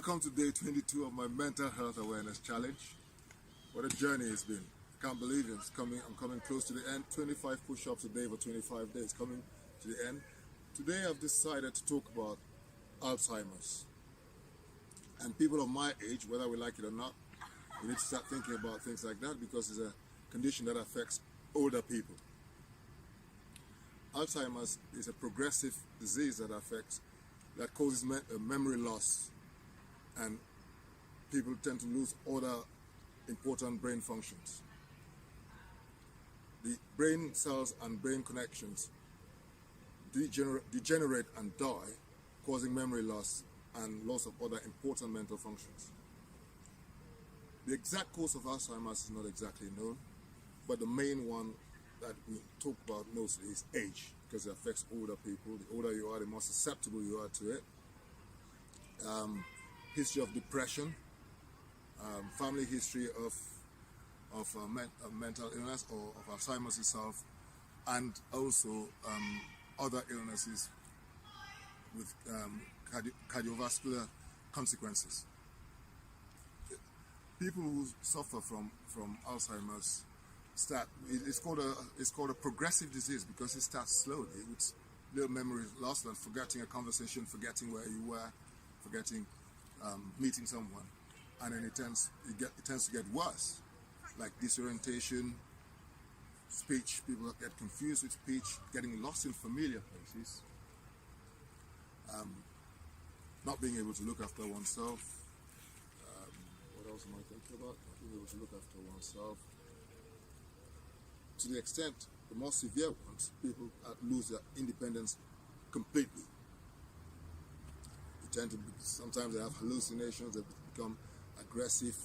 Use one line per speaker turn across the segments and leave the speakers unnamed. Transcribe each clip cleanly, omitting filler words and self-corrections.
Welcome to day 22 of my mental health awareness challenge. What a journey it's been. I can't believe it. I'm coming close to the end. 25 push-ups a day for 25 days, coming to the end. Today I've decided to talk about Alzheimer's. And people of my age, whether we like it or not, we need to start thinking about things like that because it's a condition that affects older people. Alzheimer's is a progressive disease that causes memory loss, and people tend to lose other important brain functions. The brain cells and brain connections degenerate and die, causing memory loss and loss of other important mental functions. The exact cause of Alzheimer's is not exactly known, but the main one that we talk about mostly is age, because it affects older people. The older you are, the more susceptible you are to it. History of depression, family history of mental illness or of Alzheimer's itself, and also other illnesses with cardiovascular consequences. People who suffer from Alzheimer's it's called a progressive disease because it starts slowly with little memory loss, like forgetting a conversation, forgetting where you were, forgetting meeting someone, and then it tends to get worse, like disorientation, speech. People get confused with speech, getting lost in familiar places, not being able to look after oneself. What else am I thinking about? Not being able to look after oneself. To the extent, the more severe ones, people lose their independence completely. Sometimes they have hallucinations, they become aggressive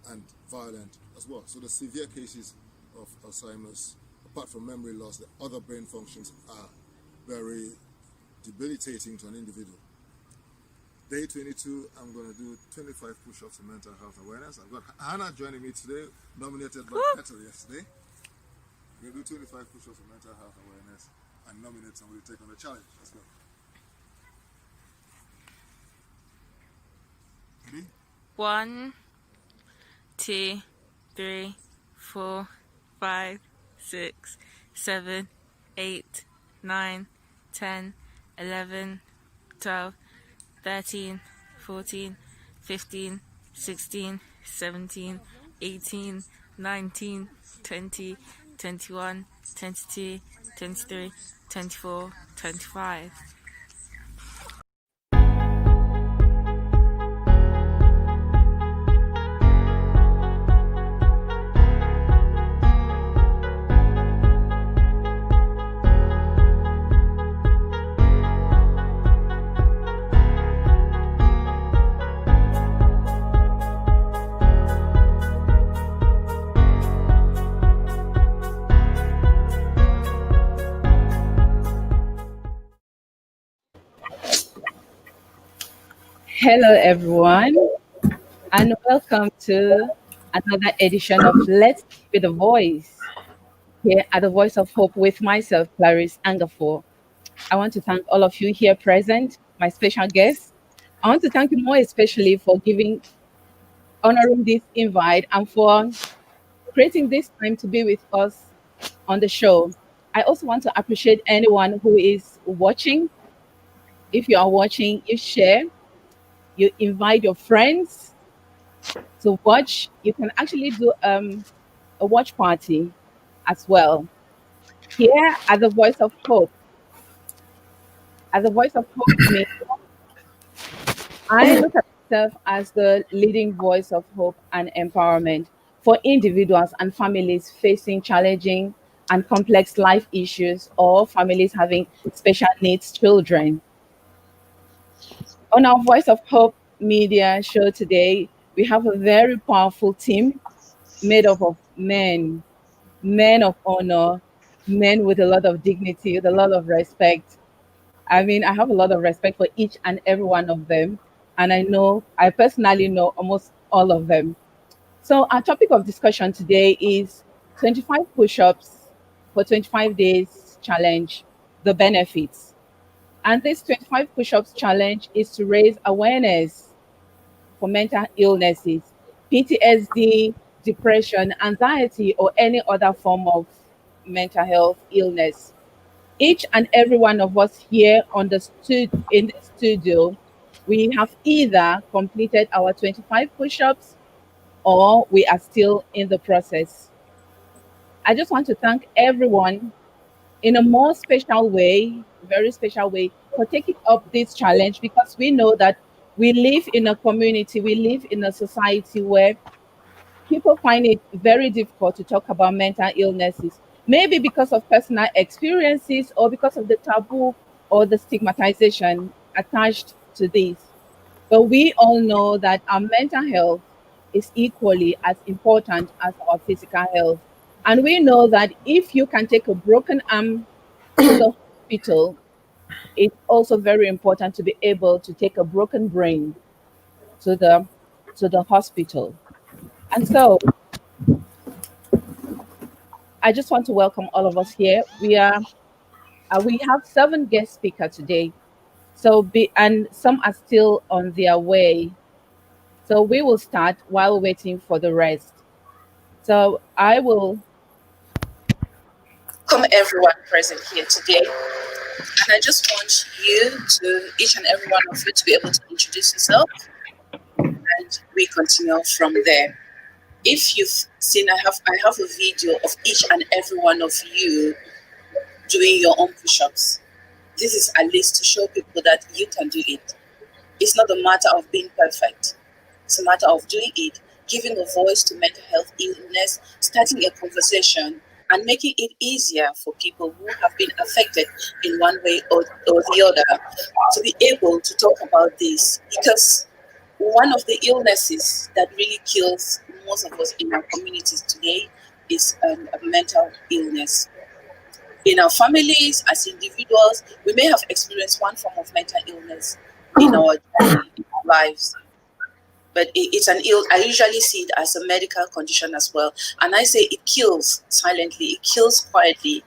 and violent as well. So the severe cases of Alzheimer's, apart from memory loss, the other brain functions are very debilitating to an individual. Day 22, I'm going to do 25 push-ups in mental health awareness. I've got Hannah joining me today, nominated by Petal yesterday. We're going to do 25 push-ups in mental health awareness and nominate somebody to take on the challenge. Let's go. Ready?
1, 2, 3, 4, 5, 6, 7, 8, 9, 10, 11, 12, 13, 14, 15, 16, 17, 18, 19, 20, 21, 22, 23, 24, 25.
Hello, everyone, and welcome to another edition of Let's Be the Voice here at the Voice of Hope with myself, Claris Angafor. I want to thank all of you here present, my special guests. I want to thank you more especially for honoring this invite and for creating this time to be with us on the show. I also want to appreciate anyone who is watching. If you are watching, you share, you invite your friends to watch. You can actually do a watch party as well. Here at the Voice of Hope. At the Voice of Hope, I look at myself as the leading voice of hope and empowerment for individuals and families facing challenging and complex life issues or families having special needs children. On our Voice of Hope media show today, we have a very powerful team made up of men of honor, men with a lot of dignity, with a lot of respect. I mean, I have a lot of respect for each and every one of them. And I personally know almost all of them. So our topic of discussion today is 25 push-ups for 25 days challenge, the benefits. And this 25 push-ups challenge is to raise awareness for mental illnesses, PTSD, depression, anxiety, or any other form of mental health illness. Each and every one of us here in the studio, we have either completed our 25 push-ups or we are still in the process. I just want to thank everyone in a more special way, very special way, for taking up this challenge, because we know that we live in a community, we live in a society where people find it very difficult to talk about mental illnesses, maybe because of personal experiences or because of the taboo or the stigmatization attached to this. But we all know that our mental health is equally as important as our physical health. And we know that if you can take a broken arm to the hospital, it's also very important to be able to take a broken brain to the hospital. And so I just want to welcome all of us here. We have 7 guest speakers today. And some are still on their way. So we will start while waiting for the rest. So I will welcome everyone present here today. And I just want each and every one of you, to be able to introduce yourself, and we continue from there. If you've seen, I have a video of each and every one of you doing your own push-ups. This is at least to show people that you can do it. It's not a matter of being perfect. It's a matter of doing it, giving a voice to mental health illness, starting a conversation, and making it easier for people who have been affected in one way or the other to be able to talk about this. Because one of the illnesses that really kills most of us in our communities today is a mental illness. In our families, as individuals, we may have experienced one form of mental illness in our lives, but it's I usually see it as a medical condition as well. And I say it kills silently, it kills quietly.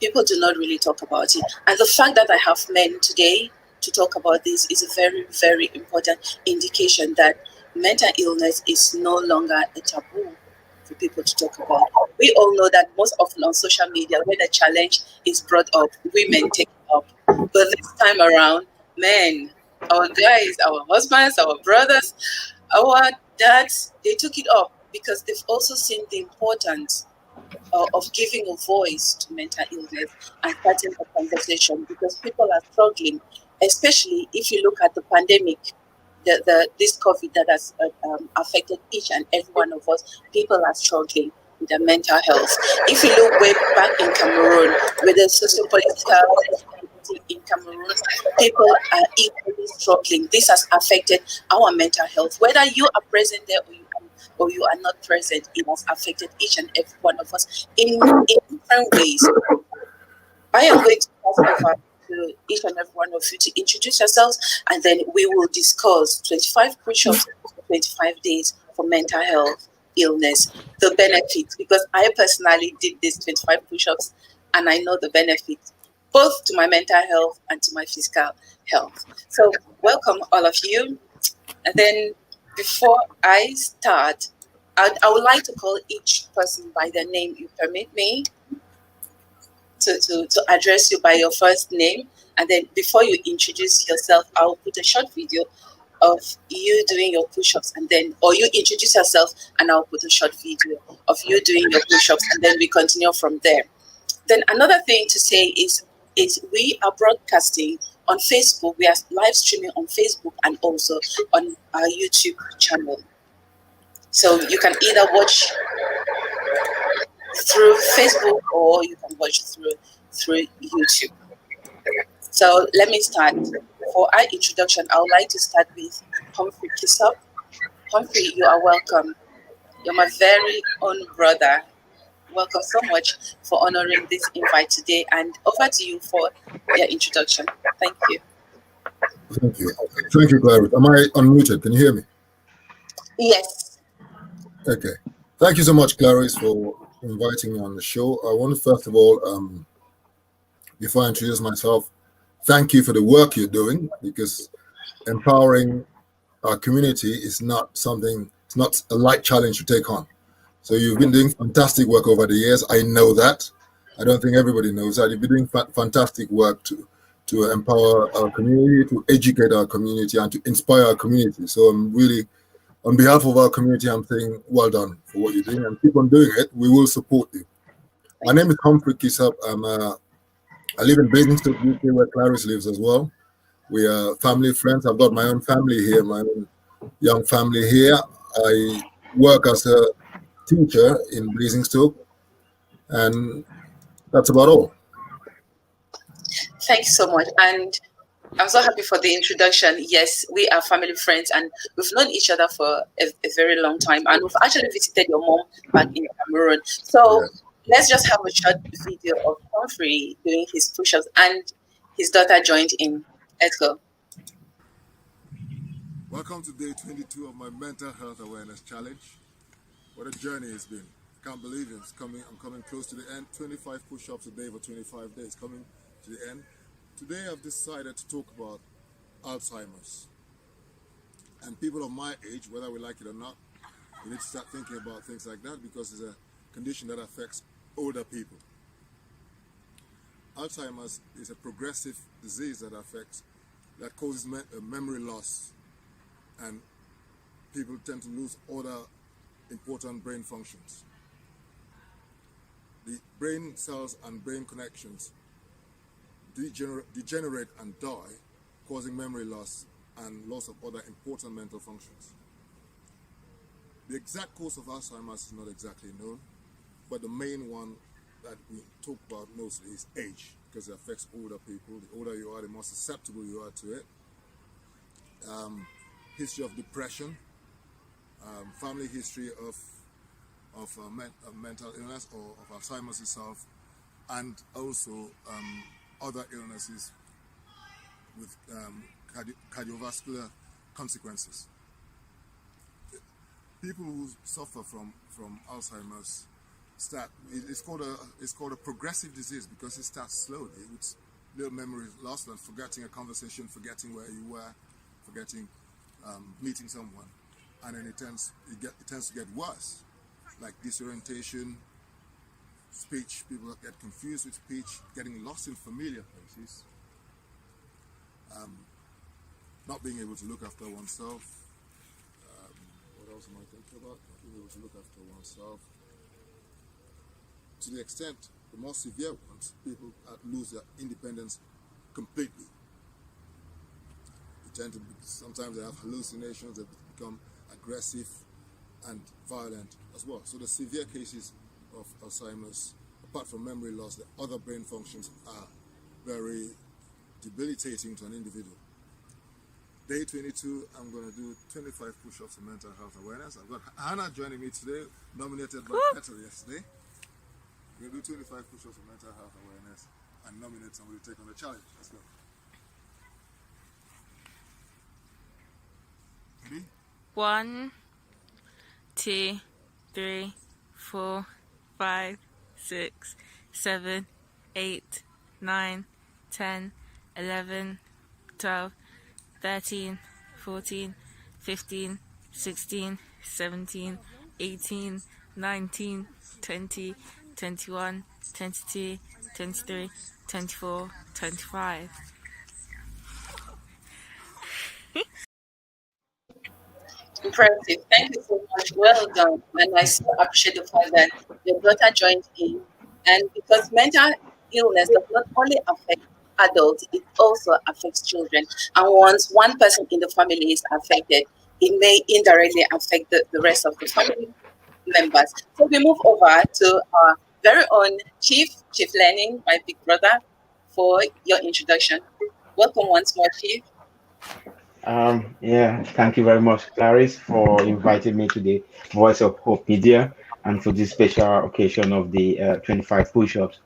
People do not really talk about it. And the fact that I have men today to talk about this is a very, very important indication that mental illness is no longer a taboo for people to talk about. We all know that most often on social media, when a challenge is brought up, women take it up. But this time around, men, our guys, our husbands, our brothers, our dads, they took it up because they've also seen the importance of giving a voice to mental illness and starting a conversation, because people are struggling, especially if you look at the pandemic, this COVID that has affected each and every one of us. People are struggling with their mental health. If you look way back in Cameroon, with the socio-political in Cameroon, people are equally struggling. This has affected our mental health. Whether you are present there or you are not present, it has affected each and every one of us in different ways. I am going to pass over to each and every one of you to introduce yourselves, and then we will discuss 25 push-ups for 25 days for mental health illness, the benefits, because I personally did this 25 push-ups and I know the benefits both to my mental health and to my physical health. So welcome all of you. And then before I start, I would like to call each person by their name. You permit me to address you by your first name. And then before you introduce yourself, I'll put a short video of you doing your push-ups, and then, or you introduce yourself and I'll put a short video of you doing your push-ups, and then we continue from there. Then another thing to say is we are broadcasting on Facebook. We are live streaming on Facebook and also on our YouTube channel. So you can either watch through Facebook or you can watch through YouTube. So let me start. For our introduction, I would like to start with Humphrey Kissop. Humphrey, you are welcome. You're my very own brother. Welcome so much for honoring this invite today, and over to you for your introduction. Thank you.
Thank you. Thank you, Claris. Am I unmuted? Can you hear me?
Yes.
Okay. Thank you so much, Claris, for inviting me on the show. I want to first of all, before I introduce myself, thank you for the work you're doing, because empowering our community is not something, it's not a light challenge to take on. So you've been doing fantastic work over the years. I know that. I don't think everybody knows that. You've been doing fantastic work to empower our community, to educate our community, and to inspire our community. So I'm really, on behalf of our community, I'm saying well done for what you're doing, and keep on doing it. We will support you. My name is Humphrey Kisap. I live in Basingstoke, UK, where Claris lives as well. We are family friends. I've got my own family here, my own young family here. I work as a teacher in Basingstoke, and that's about all.
Thank you so much. And I'm so happy for the introduction. Yes, we are family friends and we've known each other for a very long time. And we've actually visited your mom back in Cameroon. So let's just have a short video of Humphrey doing his push-ups and his daughter joined in. Let's go.
Welcome to day 22 of my mental health awareness challenge. What a journey it's been. I can't believe it. I'm coming close to the end. 25 push-ups a day for 25 days, coming to the end. Today I've decided to talk about Alzheimer's. And people of my age, whether we like it or not, we need to start thinking about things like that because it's a condition that affects older people. Alzheimer's is a progressive disease that causes memory loss, and people tend to lose other important brain functions. The brain cells and brain connections degenerate and die, causing memory loss and loss of other important mental functions. The exact cause of Alzheimer's is not exactly known, but the main one that we talk about mostly is age, because it affects older people. The older you are, the more susceptible you are to it. History of depression, family history of mental illness or of Alzheimer's itself, and also other illnesses with cardiovascular consequences. People who suffer from Alzheimer's it's called a progressive disease because it starts slowly with little memory loss, like forgetting a conversation, forgetting where you were, forgetting meeting someone, and then it tends to get worse, like disorientation, speech. People get confused with speech, getting lost in familiar places, not being able to look after oneself. What else am I thinking about? Not being able to look after oneself. To the extent, the more severe ones, people lose their independence completely. Sometimes they have hallucinations, they become aggressive and violent as well. So the severe cases of Alzheimer's, apart from memory loss, the other brain functions are very debilitating to an individual. Day 22, I'm going to do 25 push-ups in mental health awareness. I've got Hannah joining me today, nominated by Petal yesterday. We're going to do 25 push-ups in mental health awareness and nominate somebody to take on the challenge. Let's go. Ready?
1, 2, 3, 4, 5, 6, 7, 8, 9, 10, 11, 12, 13, 14, 15, 16, 17, 18, 19, 20, 21, 22, 23, 24, 25.
Impressive. Thank you so much. Well done. And I so appreciate the fact that your daughter joined in. And because mental illness does not only affect adults, it also affects children. And once one person in the family is affected, it may indirectly affect the rest of the family members. So we move over to our very own Chief Learning, my big brother, for your introduction. Welcome once more, Chief.
Thank you very much, Claris, for inviting me to the Voice of Hope Media and for this special occasion of the 25 push-ups.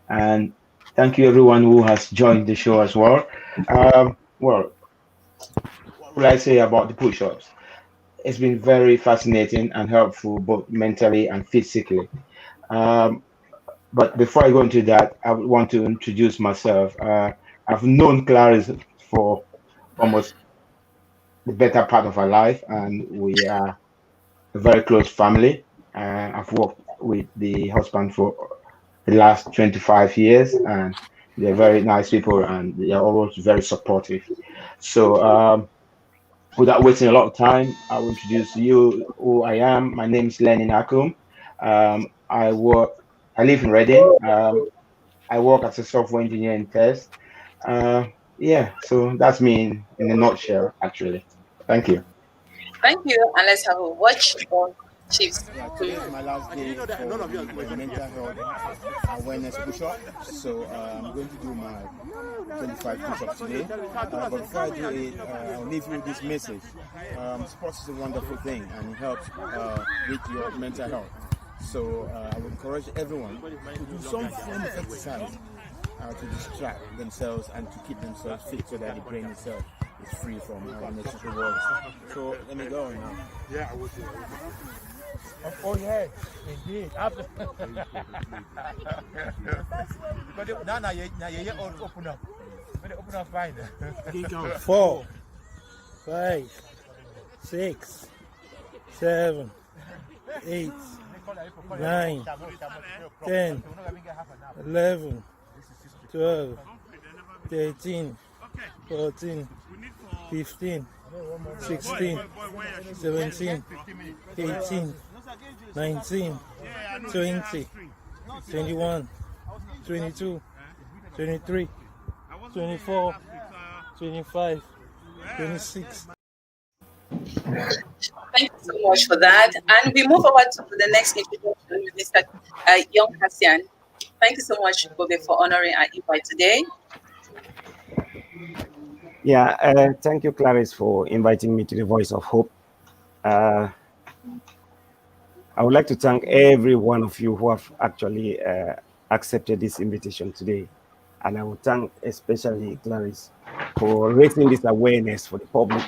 And thank you everyone who has joined the show as well. What will I say about the push-ups? It's been very fascinating and helpful both mentally and physically. But before I go into that, I want to introduce myself. I've known Claris for almost the better part of our life, and we are a very close family. I've worked with the husband for the last 25 years, and they're very nice people, and they are always very supportive. So, without wasting a lot of time, I will introduce you who I am. My name is Lenin Akum. I live in Reading. I work as a software engineer in test. Yeah, so that's me in a nutshell, actually. Thank you.
Thank you, and let's have a watch on Chiefs.
Yeah, today is my last day for the mental health awareness push-up. So I'm going to do my 25 push-ups today. But before I do it, I'll leave you with this message. Sports is a wonderful thing and it helps with your mental health. So I would encourage everyone to do some form of exercise to distract themselves and to keep themselves fit so that the brain itself is free from unnecessary worries. So let me go now. Yeah, I would do. Oh yeah, indeed. But now you open up. Open up fine. 4, 5, 6, 7, 8, 9, 10, 11, 12, 13, 14, 15, 16, 17, 18, 19, 20, 21, 22, 23, 24, 25, 26.
Thank you so much for that. And we move over to the next introduction with Mr. Young Hassian. Thank you so much, Bobe, for honoring our invite today.
Yeah, thank you, Claris, for inviting me to the Voice of Hope. I would like to thank every one of you who have actually accepted this invitation today. And I would thank especially Claris for raising this awareness for the public,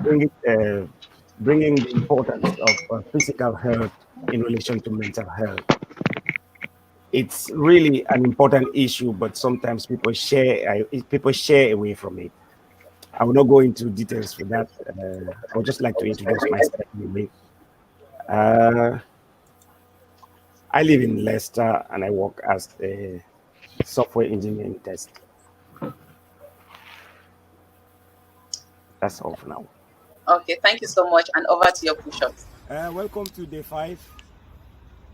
bringing the importance of physical health in relation to mental health. It's really an important issue, but sometimes people shy away from it. I will not go into details for that. I would just like to introduce myself anyway. I live in Leicester and I work as a software engineer in test. That's all for now.
Okay, thank you so much, and over to your push-ups.
Welcome to day 5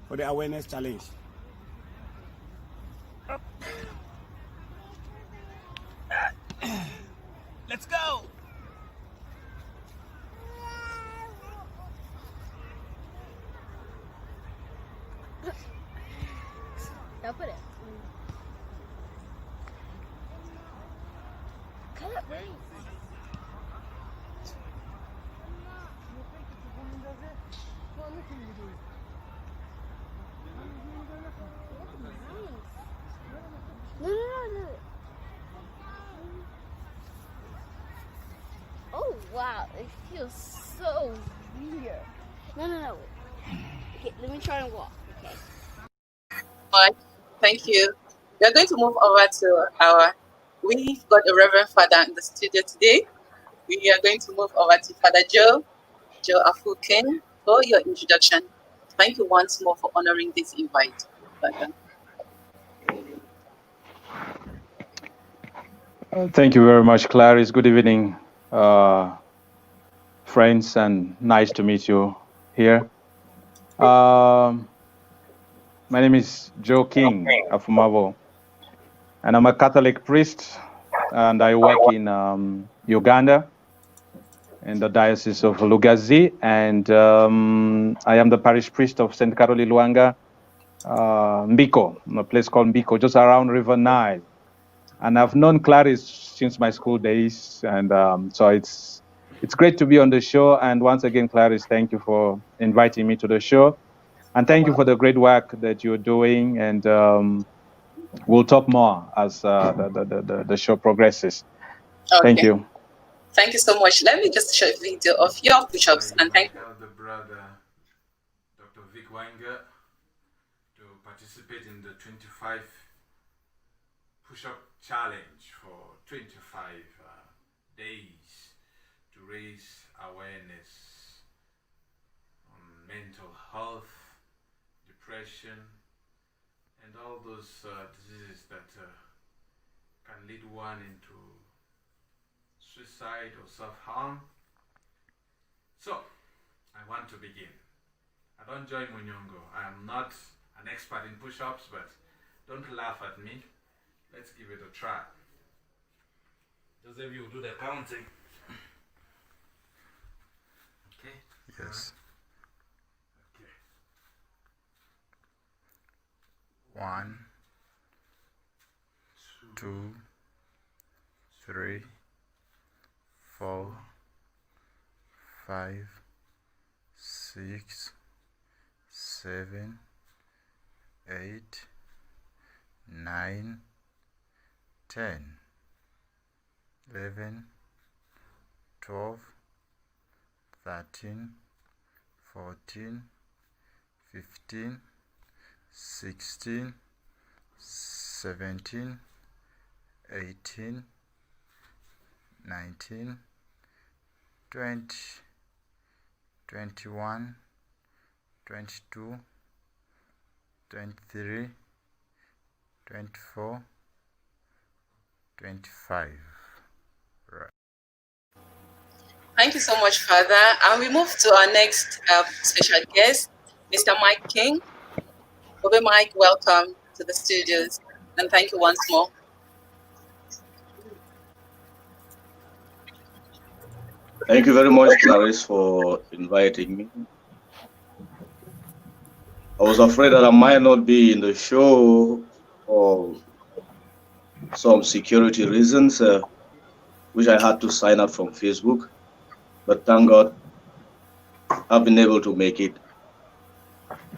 for the awareness challenge.
Let's go!
Now put it. Cut it, wait. No. Oh wow, it feels so weird. No. Okay, let me try and walk. Okay.
All right, thank you. We are going to move over to we've got a Reverend Father in the studio today. We are going to move over to Father Joe Afukin, for your introduction. Thank you once more for honoring this invite, Father.
Thank you very much, Claris. Good evening, friends, and nice to meet you here. My name is Joe King Afumavo, and I'm a Catholic priest, and I work in Uganda, in the Diocese of Lugazi, and I am the parish priest of St. Caroli Luanga, Mbiko, a place called Mbiko, just around River Nile. And I've known Claris since my school days, and so it's great to be on the show. And once again, Claris, thank you for inviting me to the show, and thank you for the great work that you're doing. And we'll talk more as the show progresses.
Okay.
Thank you.
Thank you so much. Let me just show a video of your push-ups, and thank you.
The brother, Dr. Vic Wenger, to participate in the 25 push-up challenge for 25 days to raise awareness on mental health, depression, and all those diseases that can lead one into suicide or self-harm. So, I want to begin. I don't join Munyongo. I am not an expert in push-ups, but don't laugh at me. Let's give it a try. Those of you who do the counting. Okay?
Yes.
Okay.
1, 2, 3, 4, 5, 6, 7, 8, 9, 10, 11, 12, 13, 14, 15, 16, 17, 18, 19, 20, 21, 22, 23, 24, 25. Right.
Thank you so much, Father. And we move to our next special guest, Mr. Mike King. Bobby Mike, welcome to the studios, and thank you once more.
Thank you very much, Claris, for inviting me. I was afraid that I might not be in the show for some security reasons, which I had to sign up from Facebook. But thank God, I've been able to make it.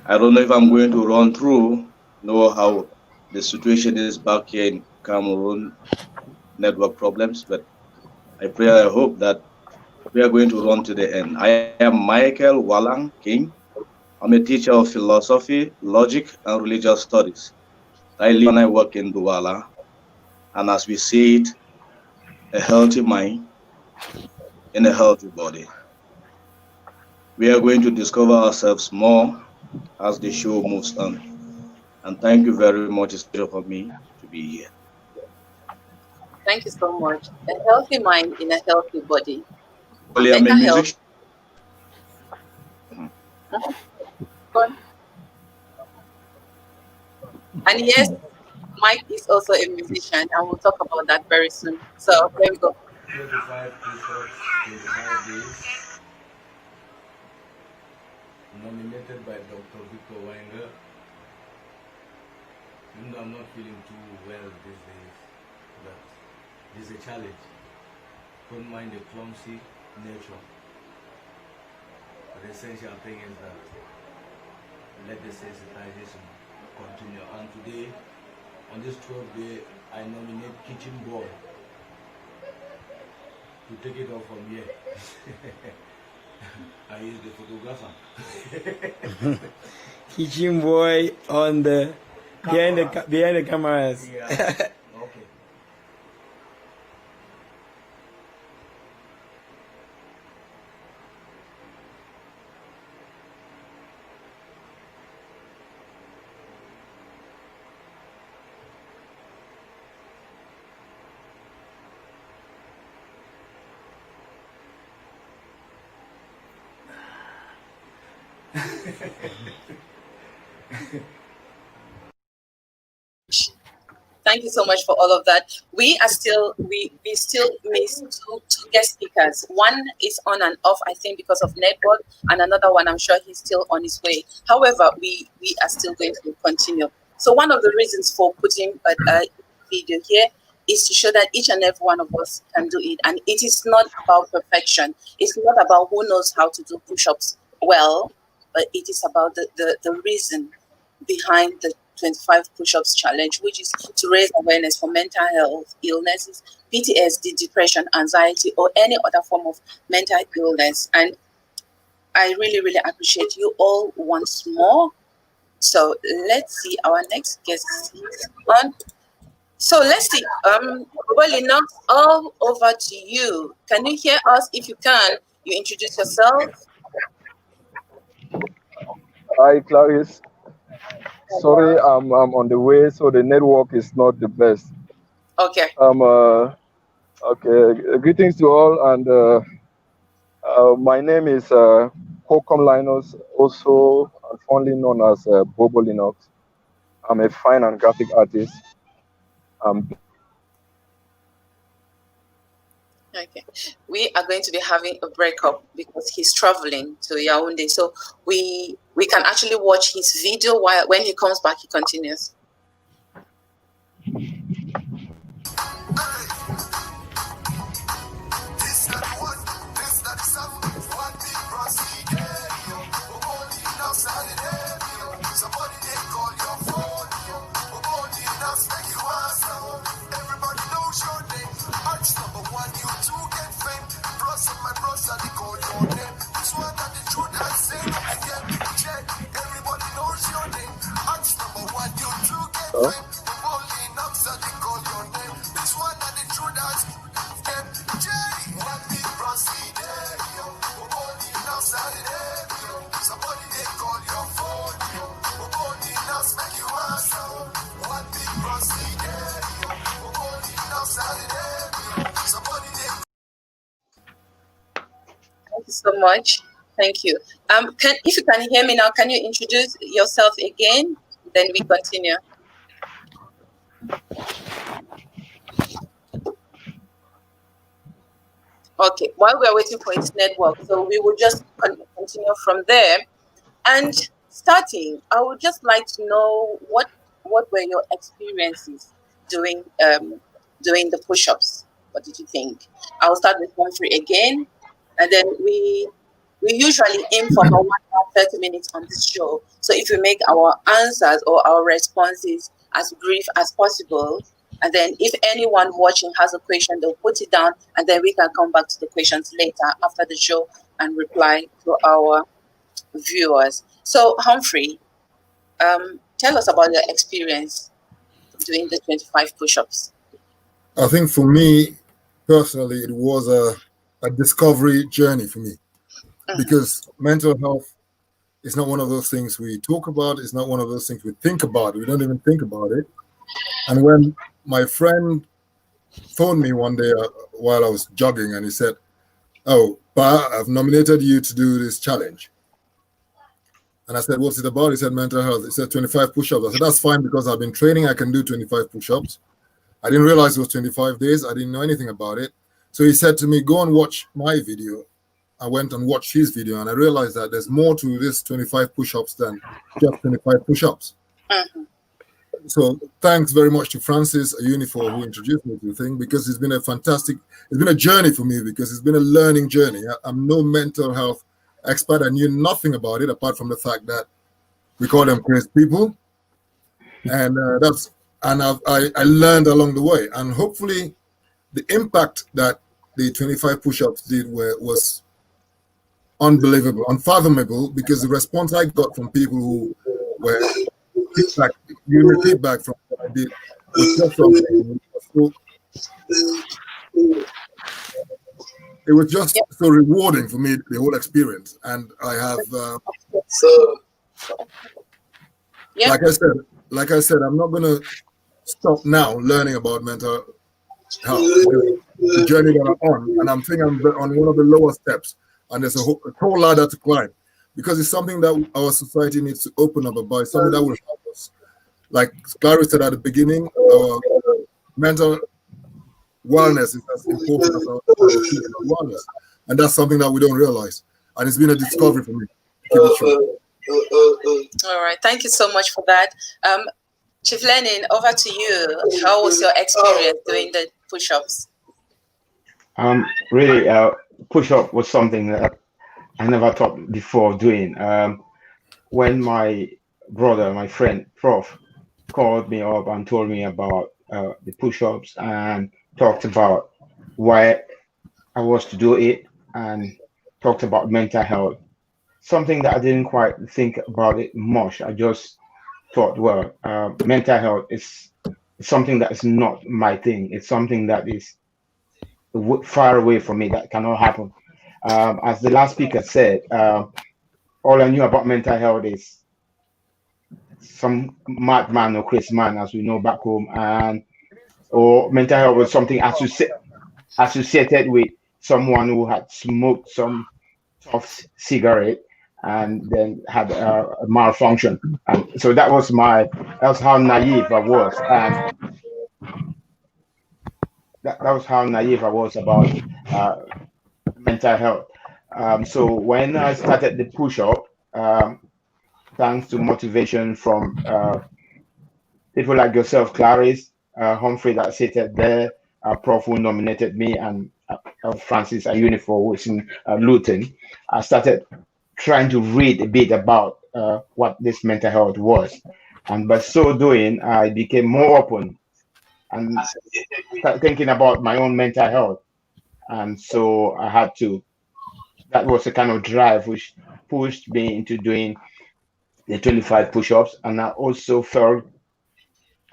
I don't know if I'm going to run through, know how the situation is back here in Cameroon, network problems, but I pray, I hope that we are going to run to the end. I am Michael Wallang King. I'm a teacher of philosophy, logic, and religious studies. I live and I work in Douala, and as we see it, a healthy mind in a healthy body. We are going to discover ourselves more as the show moves on. And thank you very much. It's a pleasure for me to be here.
Thank you so much. A healthy mind in a healthy body.
Well, I'm a music.
And yes, Mike is also a musician, and we'll talk about that very soon. So there we go.
25 push-ups, 25 days. Nominated by Dr. Victor Wenger. Even though I'm not feeling too well these days, but this is a challenge. Don't mind the clumsy nature. But the essential thing is that let the sensitization continue. And today, on this 12th day, I nominate Kitchen Boy to take it off from here. I use the photographer.
Kitchen Boy on the behind the cameras.
Yeah. Okay.
Thank you so much for all of that. We still missed two guest speakers. One is on and off, I think, because of network, and another one, I'm sure he's still on his way. However, we are still going to continue. So one of the reasons for putting a video here is to show that each and every one of us can do it. And it is not about perfection. It's not about who knows how to do push-ups well, but it is about the reason behind the 25 push-ups challenge, which is to raise awareness for mental health illnesses, PTSD, depression, anxiety, or any other form of mental illness. And I really, really appreciate you all once more. So let's see our next guest on. So let's see. Well enough, all over to you. Can you hear us? If you can, you introduce yourself.
Hi, Claris. Sorry, I'm on the way, so the network is not the best.
Okay.
Okay. Greetings to all, and my name is Holcomb Linus, also fondly known as Bobo Linux. I'm a fine and graphic artist.
Okay, we are going to be having a breakup because he's traveling to Yaoundé. So we can actually watch his video while when he comes back, he continues. Thank you so much. Thank you. If you can hear me now, can you introduce yourself again? Then we continue. Okay, while we are waiting for its network, so we will just continue from there. And starting, I would just like to know what were your experiences doing the push-ups? What did you think? I'll start with Humphrey again, and then we usually aim for about 1 hour 30 minutes on this show. So if we make our answers or our responses as brief as possible, and then if anyone watching has a question, they'll put it down, and then we can come back to the questions later after the show and reply to our viewers. So Humphrey, tell us about your experience doing the 25 push-ups.
I think for me personally, it was a discovery journey for me, because mental health is not one of those things we talk about. It's not one of those things we think about. We don't even think about it. And when my friend phoned me one day while I was jogging, and he said, "Oh, Pa, I've nominated you to do this challenge." And I said, "What's it about?" He said, "Mental health." He said, 25 push-ups. I said, "That's fine, because I've been training. I can do 25 push-ups." I didn't realize it was 25 days. I didn't know anything about it. So he said to me, "Go and watch my video." I went and watched his video, and I realized that there's more to this 25 push-ups than just 25 push-ups. So thanks very much to Francis Unifor, who introduced me to the thing, because it's been a journey for me, because it's been a learning journey. I'm no mental health expert. I knew nothing about it apart from the fact that we call them crazy people, and I learned along the way. And hopefully the impact that the 25 push-ups did was unbelievable, unfathomable, because the response I got from people who were giving me feedback from what I did was just something. It was just so rewarding for me, the whole experience. And I have, like I said, I'm not going to stop now learning about mental health. The journey that I'm on, and I'm thinking I'm on one of the lower steps, and there's a tall ladder to climb, because it's something that our society needs to open up about. It's something that will help us. Like Claris said at the beginning, our mental wellness is as important as our physical wellness, and that's something that we don't realize. And it's been a discovery for me. To keep it short.
All right, thank you so much for that. Chief Lenin, over to you. How was your experience doing the push-ups?
Really, push-up was something that I never thought before doing. When my brother, my friend, Prof, called me up and told me about the push-ups and talked about why I was to do it and talked about mental health, something that I didn't quite think about it much. I just thought, well, mental health is something that is not my thing. It's something that is far away from me. That cannot happen. As the last speaker said, all I knew about mental health is some madman or crazy man, as we know back home, and or mental health was something associated with someone who had smoked some tough cigarette and then had a malfunction. So that's how naive I was, and that was how naive I was about uh, mental health. So when I started the push up, thanks to motivation from people like yourself, Claris, Humphrey, that seated there, Prof, who nominated me, and Francis Ayunifor, who is in Luton, I started trying to read a bit about what this mental health was. And by so doing, I became more open and start thinking about my own mental health. And so I had to, that was a kind of drive which pushed me into doing the 25 push-ups. And I also felt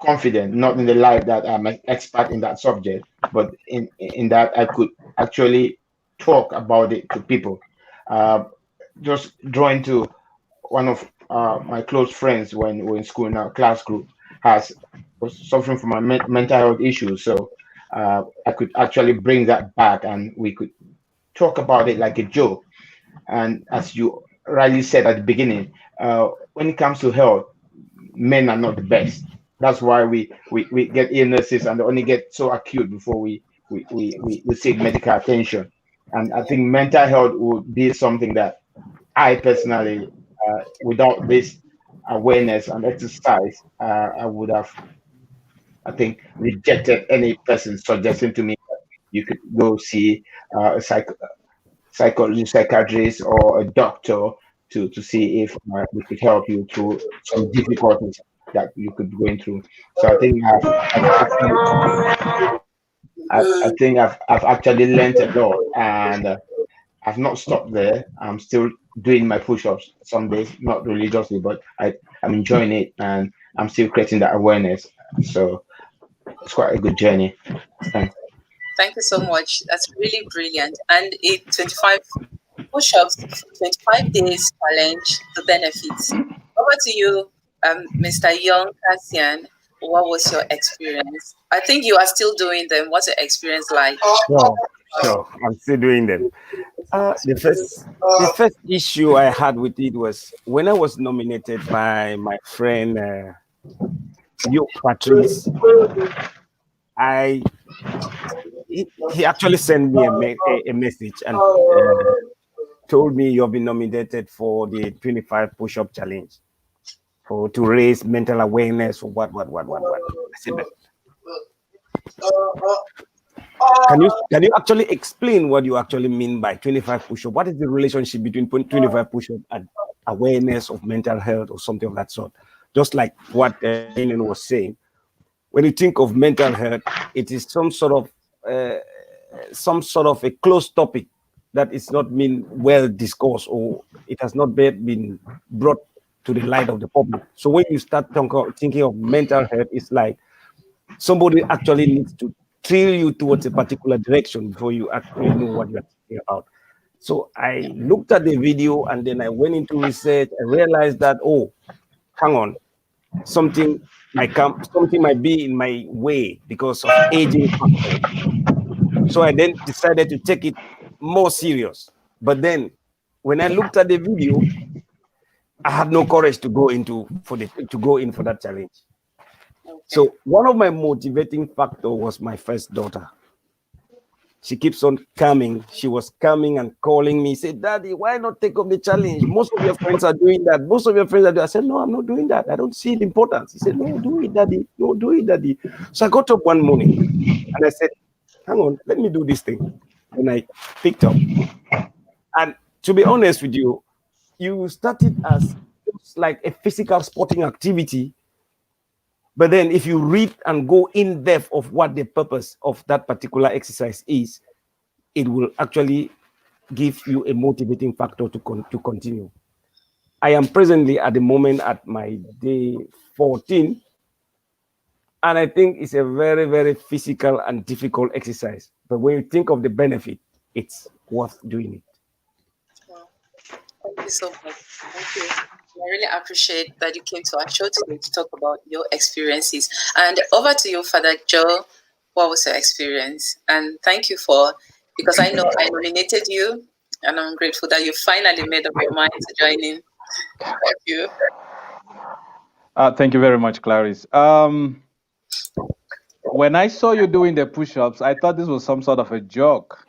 confident, not in the light that I'm an expert in that subject, but in that I could actually talk about it to people. Uh, just drawing to one of my close friends when we're in school in our class group was suffering from a mental health issues, so I could actually bring that back and we could talk about it like a joke. And as you rightly said at the beginning, when it comes to health, men are not the best. That's why we get illnesses and they only get so acute before we seek medical attention. And I think mental health would be something that I personally, without this awareness and exercise, I would have, I think, rejected any person suggesting to me that you could go see a psychologist, psychiatrist, or a doctor to see if we could help you through some difficulties that you could be going through. So I think I've actually learned a lot, and I've not stopped there. I'm still doing my push-ups some days, not religiously, but I'm enjoying it, and I'm still creating that awareness. So it's quite a good journey. Thanks.
Thank you so much. That's really brilliant. And 25 push-ups, 25 days challenge, the benefits. Over to you, Mr. Young Cassian. What was your experience? I think you are still doing them. What's your experience like?
Sure. I'm still doing them. The first issue I had with it was when I was nominated by my friend Yo Patrice. He actually sent me a message and told me you've been nominated for the 25 push-up challenge to raise mental awareness or what. I said that. Can you actually explain what you actually mean by 25 push-up? What is the relationship between 25 push-up and awareness of mental health or something of that sort? Just like what Ian was saying, when you think of mental health, it is some sort of a closed topic that is not been well discussed, or it has not been brought to the light of the public. So when you start thinking of mental health, it's like somebody actually needs to thrill you towards a particular direction before you actually know what you're thinking about. So I looked at the video and then I went into research. I realized that, oh, hang on, something might be in my way because of aging factor. So I then decided to take it more serious. But then when I looked at the video, I had no courage to go in for that challenge. So one of my motivating factor was my first daughter. She keeps on coming. She was coming and calling me, said, "Daddy, why not take up the challenge? Most of your friends are doing that. Most of your friends are doing." I said, "No, I'm not doing that. I don't see the importance." He said, "No, do it, Daddy. No, do it, Daddy." So I got up one morning and I said, "Hang on, let me do this thing." And I picked up. And to be honest with you, you started as just like a physical sporting activity. But then if you read and go in depth of what the purpose of that particular exercise is, it will actually give you a motivating factor to continue. I am presently at the moment at my day 14. And I think it's a very, very physical and difficult exercise. But when you think of the benefit, it's worth doing it.
Thank you so much. Thank you. I really appreciate that you came to our show today to talk about your experiences. And over to you, Father Joe. What was your experience? And thank you because I know I nominated you, and I'm grateful that you finally made up your mind to join in. Thank you.
Thank you very much, Claris. When I saw you doing the push-ups, I thought this was some sort of a joke.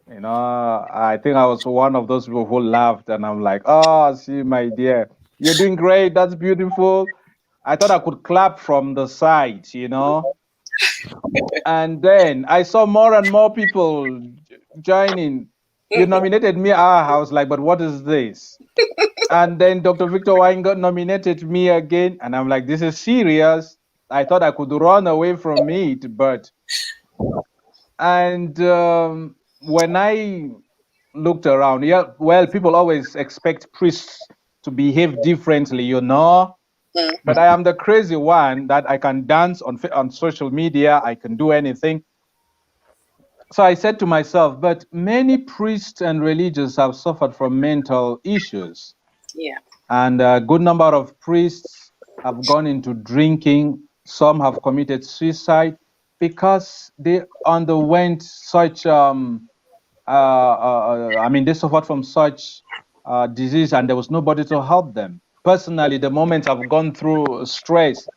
You know, I think I was one of those people who laughed, and I'm like, "Oh, see, my dear, you're doing great. That's beautiful." I thought I could clap from the side, you know. And then I saw more and more people joining. You nominated me. I was like, "But what is this?" And then Dr. Victor Weingot nominated me again, and I'm like, "This is serious." I thought I could run away from it, but when I looked around, people always expect priests to behave differently, you know. But I am the crazy one that I can dance on social media. I can do anything. So I said to myself, but many priests and religious have suffered from mental issues.
Yeah.
And a good number of priests have gone into drinking. Some have committed suicide because they underwent such, they suffered from such disease, and there was nobody to help them. Personally, the moment I've gone through stress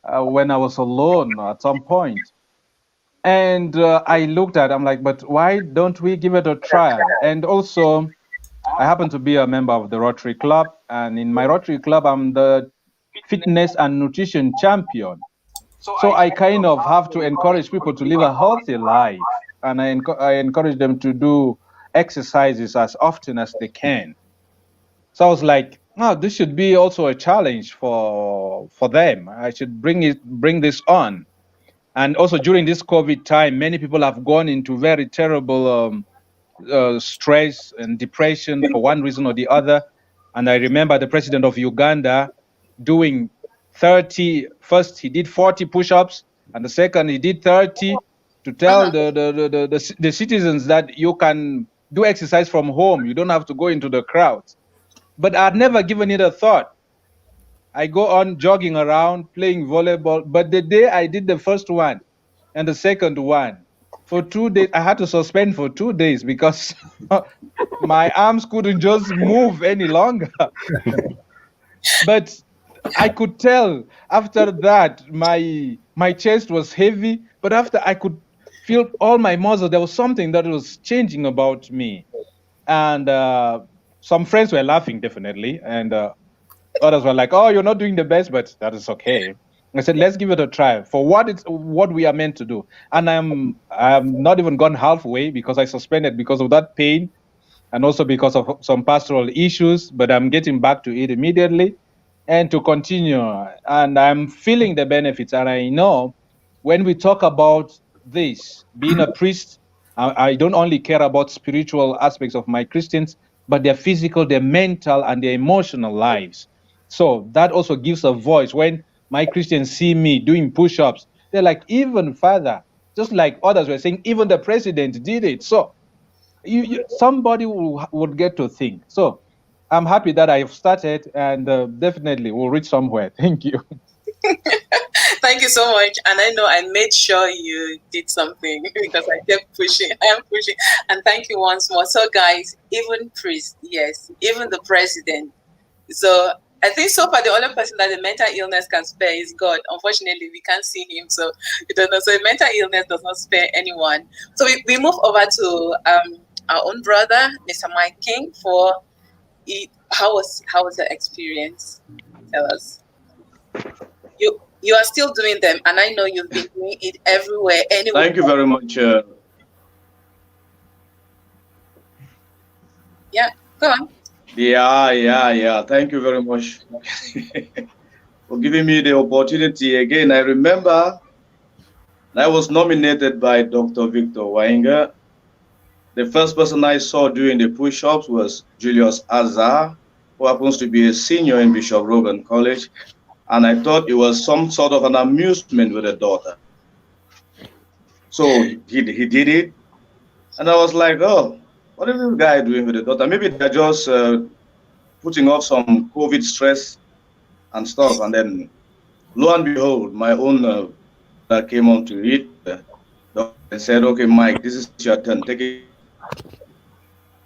when I was alone at some point. And I looked at it, I'm like, but why don't we give it a trial? And also, I happen to be a member of the Rotary Club, and in my Rotary Club, I'm the fitness and nutrition champion. So I kind of have to encourage people to live a healthy life, and I encourage them to do exercises as often as they can. So I was like, no, this should be also a challenge for them. I should bring this on. And also during this COVID time, many people have gone into very terrible stress and depression for one reason or the other. And I remember the president of Uganda doing 30. First, he did 40 push-ups, and the second, he did 30 to tell the citizens that you can do exercise from home. You don't have to go into the crowds. But I'd never given it a thought. I go on jogging around, playing volleyball. But the day I did the first one and the second one, for 2 days, I had to suspend for 2 days because my arms couldn't just move any longer. But I could tell after that, my chest was heavy. But after I could feel all my muscles, there was something that was changing about me. And some friends were laughing, definitely. And others were like, "Oh, you're not doing the best, but that is okay." I said, "Let's give it a try for what we are meant to do." And I'm not even gone halfway because I suspended because of that pain and also because of some pastoral issues, but I'm getting back to it immediately and to continue. And I'm feeling the benefits. And I know when we talk about this, being a priest, I don't only care about spiritual aspects of my Christians, but their physical, their mental, and their emotional lives. So that also gives a voice. When my Christians see me doing push-ups, they're like, even Father, just like others were saying, even the president did it. So somebody would get to think. So I'm happy that I have started, and definitely we'll reach somewhere. Thank you.
Thank you so much. And I know I made sure you did something because I kept pushing. I am pushing. And thank you once more. So guys, even priests, yes, even the president. So I think so far the only person that the mental illness can spare is God. Unfortunately, we can't see him. So you don't know. So mental illness does not spare anyone. So we move over to our own brother, Mr. Mike King, for how was the experience? Tell us. You are still doing them, and I know you've been doing it everywhere. Anywhere.
Thank you very much.
Yeah, go on.
Yeah. Thank you very much for giving me the opportunity again. I remember I was nominated by Dr. Victor Wainger. The first person I saw doing the push-ups was Julius Azar, who happens to be a senior in Bishop Rogan College. and I thought it was some sort of an amusement with a daughter. So he did it, and I was like, oh, what is this guy doing with the daughter? Maybe they're just putting off some COVID stress and stuff. And then, lo and behold, my own that came on to it and said, okay, Mike, this is your turn. Take it.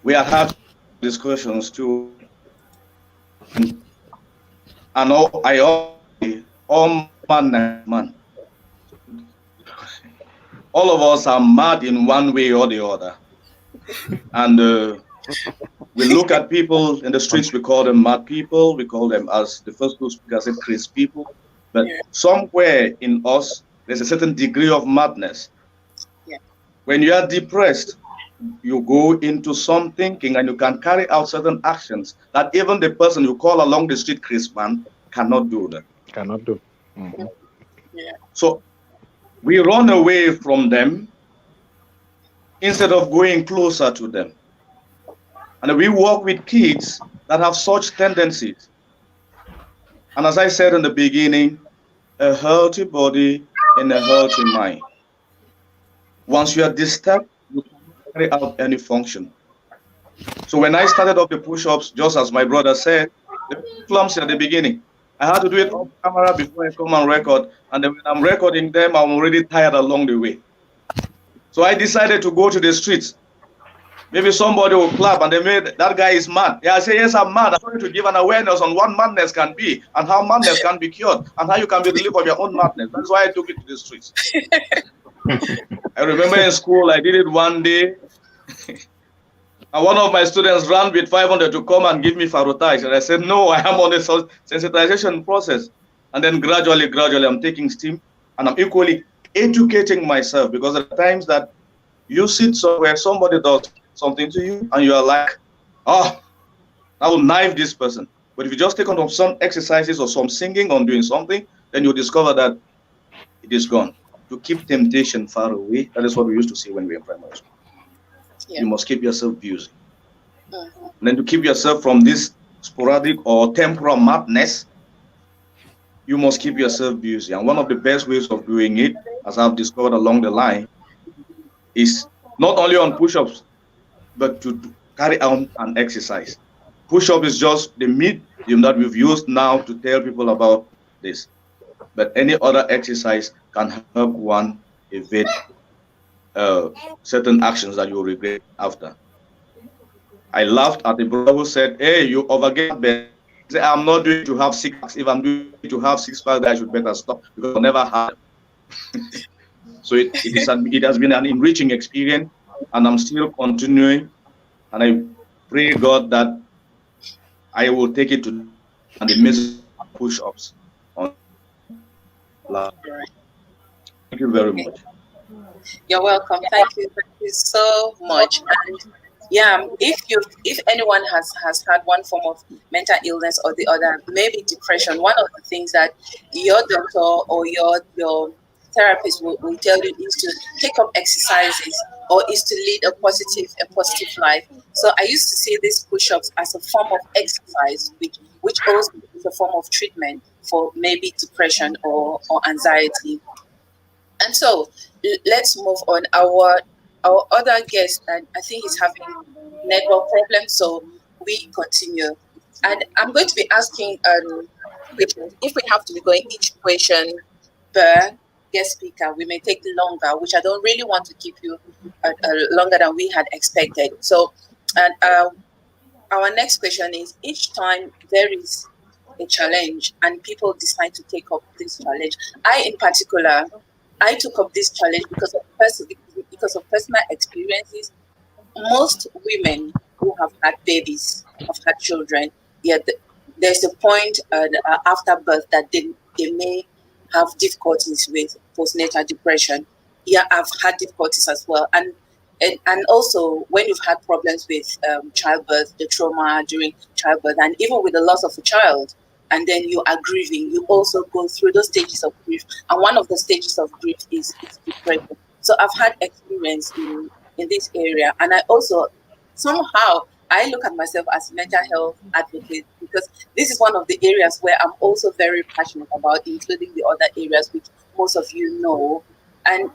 We had discussions too. And all man. All of us are mad in one way or the other. And we look at people in the streets, we call them mad people. We call them, as the first two speakers said, crazy people. But somewhere in us, there's a certain degree of madness.
Yeah.
When you are depressed, you go into some thinking and you can carry out certain actions that even the person you call along the street, Chris man, cannot do that.
Cannot do.
Yeah.
So we run away from them instead of going closer to them. And we work with kids that have such tendencies. And as I said in the beginning, a healthy body and a healthy mind. Once you are disturbed, you can't carry out any function. So when I started off the push-ups, just as my brother said, they were clumsy at the beginning. I had to do it off camera before I come and record. And then when I'm recording them, I'm already tired along the way. So I decided to go to the streets. Maybe somebody will clap and they made that guy is mad. Yeah, I say, yes, I'm mad. I'm trying to give an awareness on what madness can be and how madness can be cured and how you can be relieved of your own madness. That's why I took it to the streets. I remember in school, I did it one day. And one of my students ran with 500 to come and give me farotage. And I said, no, I am on a sensitization process. And then gradually, I'm taking steam and I'm equally educating myself, because at times that you sit somewhere, somebody does something to you and you are like, oh, I will knife this person. But if you just take on some exercises or some singing or doing something, then you'll discover that it is gone. To keep temptation far away, that is what we used to say when we were in primary school. Yeah. You must keep yourself busy. And then to keep yourself from this sporadic or temporal madness, you must keep yourself busy. And one of the best ways of doing it, as I've discovered along the line, is not only on push-ups, but to carry out an exercise. Push-up is just the medium that we've used now to tell people about this. But any other exercise can help one evade certain actions that you will regret after. I laughed at the brother who said, hey, you overget better. I'm not doing to have six packs. If I'm doing to have six packs, I should better stop, because I'll never have them. So it has been an enriching experience, and I'm still continuing. And I pray God that I will take it to and the message push-ups on. Thank you very much.
You're welcome. Thank you so much. And yeah, if anyone has had one form of mental illness or the other, maybe depression, one of the things that your doctor or your therapist will tell you is to take up exercises or is to lead a positive life. So I used to see these push-ups as a form of exercise, which also is a form of treatment for maybe depression or anxiety. And so let's move on. Our other guest, and I think he's having network problems, so we continue. And I'm going to be asking questions. If we have to be going each question per guest speaker, we may take longer, which I don't really want to keep you longer than we had expected. So, and our next question is: each time there is a challenge and people decide to take up this challenge, in particular, I took up this challenge because of personal experiences. Most women who have had babies, have had children, yet there's a point after birth that they may have difficulties with postnatal depression. Yeah, I've had difficulties as well. And also when you've had problems with childbirth, the trauma during childbirth, and even with the loss of a child, and then you are grieving, you also go through those stages of grief. And one of the stages of grief is depression. So I've had experience in this area. And I also, somehow, I look at myself as a mental health advocate because this is one of the areas where I'm also very passionate about, including the other areas which most of you know. And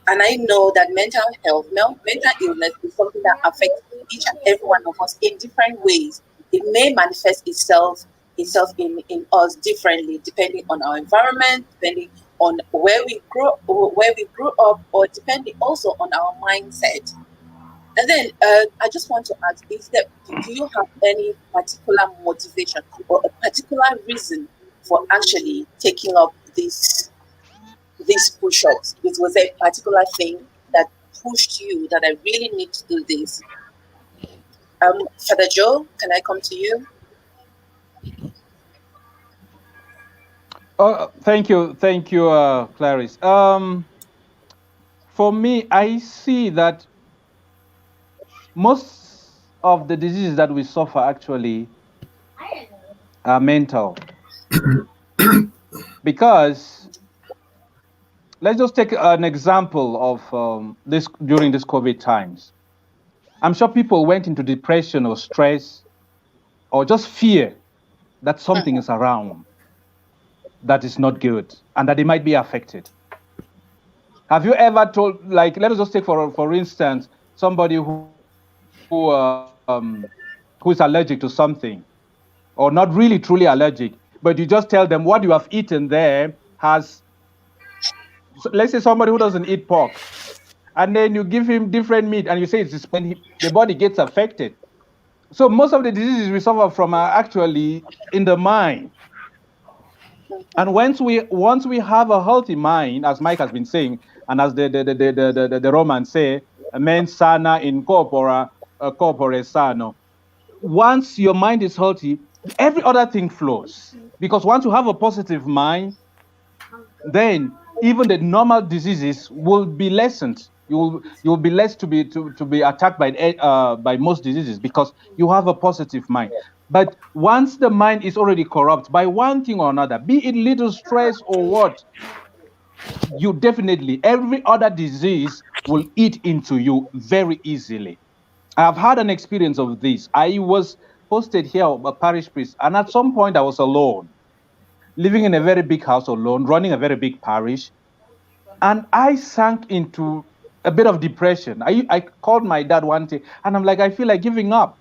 and I know that mental health, mental illness is something that affects each and every one of us in different ways. It may manifest itself in us differently, depending on our environment, depending on where we grew up, or depending also on our mindset. And then I just want to ask: do you have any particular motivation or a particular reason for actually taking up these push-ups? Was there a particular thing that pushed you that I really need to do this? Father Joe, can I come to you?
Thank you, Claris. For me, I see that most of the diseases that we suffer actually are mental. Because let's just take an example of this during this COVID times. I'm sure people went into depression or stress or just fear that something is around that is not good and that they might be affected. Have you ever told, like, let us just take for instance, somebody who is allergic to something, or not really truly allergic, but you just tell them what you have eaten there has, so let's say somebody who doesn't eat pork, and then you give him different meat and you say it's when the body gets affected. So most of the diseases we suffer from are actually in the mind. And once we have a healthy mind, as Mike has been saying, and as the Romans say, mens sana in corpore sano. Once your mind is healthy, every other thing flows. Because once you have a positive mind, then even the normal diseases will be lessened. You'll be less to be attacked by most diseases because you have a positive mind. But once the mind is already corrupt by one thing or another, be it little stress or what, you definitely, every other disease will eat into you very easily. I've had an experience of this. I was posted here, a parish priest, and at some point I was alone, living in a very big house alone, running a very big parish, and I sank into a bit of depression. I called my dad one day, and I'm like, I feel like giving up.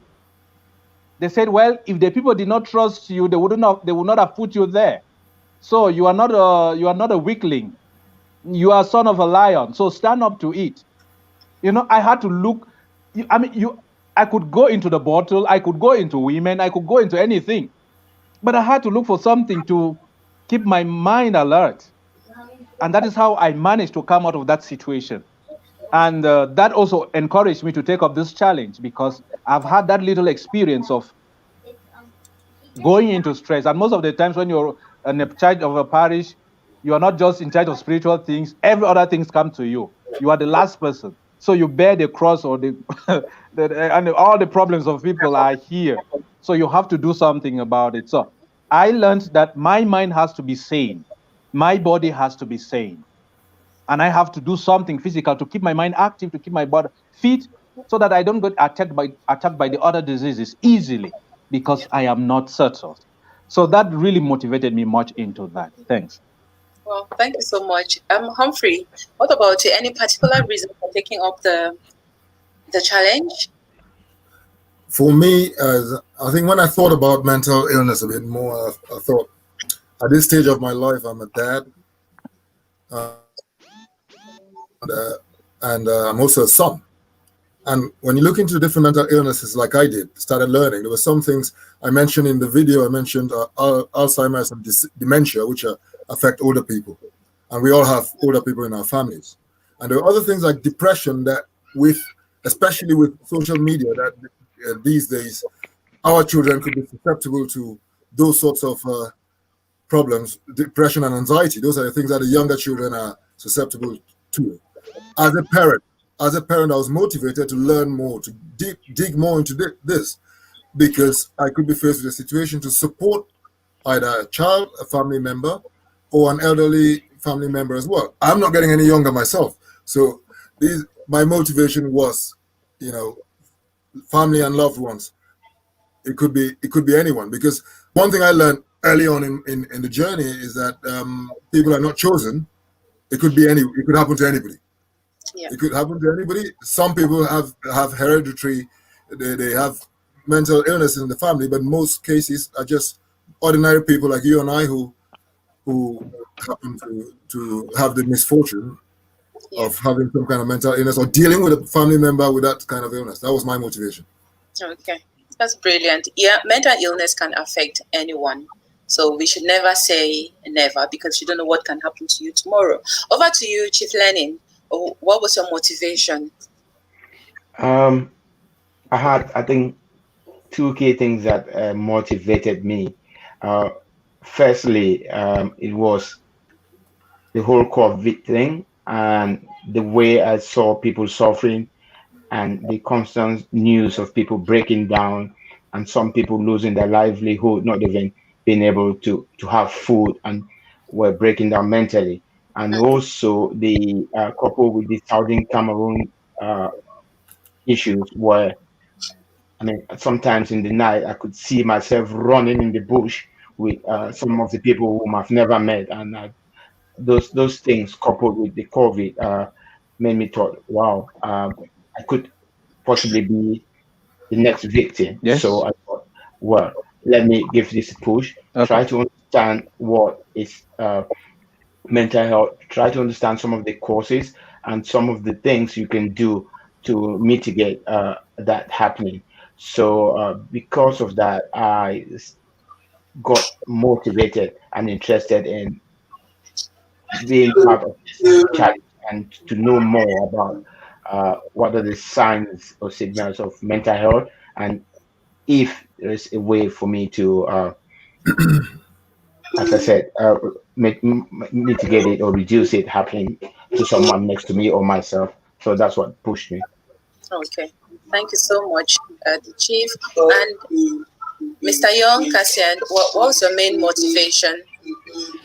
They said, well, if the people did not trust you, they would not have put you there. So you are not a weakling. You are son of a lion. So stand up to it. I had to look. I could go into the bottle. I could go into women. I could go into anything, but I had to look for something to keep my mind alert. And that is how I managed to come out of that situation. And that also encouraged me to take up this challenge because I've had that little experience of going into stress. And most of the times when you're in charge of a parish, you are not just in charge of spiritual things. Every other things come to you. You are the last person. So you bear the cross or and all the problems of people are here. So you have to do something about it. So I learned that my mind has to be sane. My body has to be sane. And I have to do something physical to keep my mind active, to keep my body fit, so that I don't get attacked by the other diseases easily because I am not settled. So that really motivated me much into that. Thanks.
Well, thank you so much. Humphrey, what about you? Any particular reason for taking up the challenge?
For me, I think when I thought about mental illness a bit more, I thought at this stage of my life, I'm a dad. And I'm also a son. And when you look into different mental illnesses like I did, started learning, there were some things I mentioned in the video. I mentioned Alzheimer's and dementia, which affect older people. And we all have older people in our families. And there are other things like depression that especially with social media, that these days, our children could be susceptible to those sorts of problems, depression and anxiety. Those are the things that the younger children are susceptible to. As a parent, I was motivated to learn more, to dig more into this, because I could be faced with a situation to support either a child, a family member, or an elderly family member as well. I'm not getting any younger myself. So my motivation was, family and loved ones. It could be anyone, because one thing I learned early on in the journey is that people are not chosen. It could happen to anybody.
Yeah.
It could happen to anybody. Some people have hereditary, they have mental illness in the family, but most cases are just ordinary people like you and I who happen to have the misfortune of having some kind of mental illness or dealing with a family member with that kind of illness. That was my motivation.
Okay, that's brilliant. Yeah, mental illness can affect anyone. So we should never say never, because you don't know what can happen to you tomorrow. Over to you, Chief Learning. What was your motivation?
I had, I think, two key things that motivated me. Firstly, it was the whole COVID thing and the way I saw people suffering and the constant news of people breaking down and some people losing their livelihood, not even being able to have food, and were breaking down mentally. And also the couple with the Southern Cameroon issues where, I mean, sometimes in the night I could see myself running in the bush with some of the people whom I've never met, and those things coupled with the COVID made me thought, wow, I could possibly be the next victim.
Yes.
So I thought, well, let me give this a push.
Okay.
Try to understand what is mental health. Try to understand some of the causes and some of the things you can do to mitigate that happening. So because of that, I got motivated and interested in being part of this challenge and to know more about what are the signs or signals of mental health, and if there's a way for me to, as I said, mitigate it or reduce it happening to someone next to me or myself. So that's what pushed me.
Okay, thank you so much, the Chief. And Mr. Young Cassian, what was your main motivation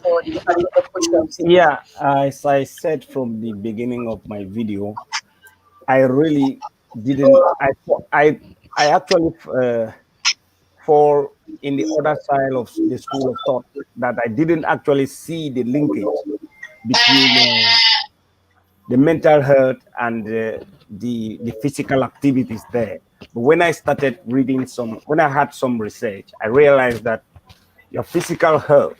for having the push-ups?
Yeah, as I said from the beginning of my video, I really didn't. I actually fall in the other side of the school of thought that I didn't actually see the linkage between the mental health and the physical activities there. But when I started reading when I had some research, I realized that your physical health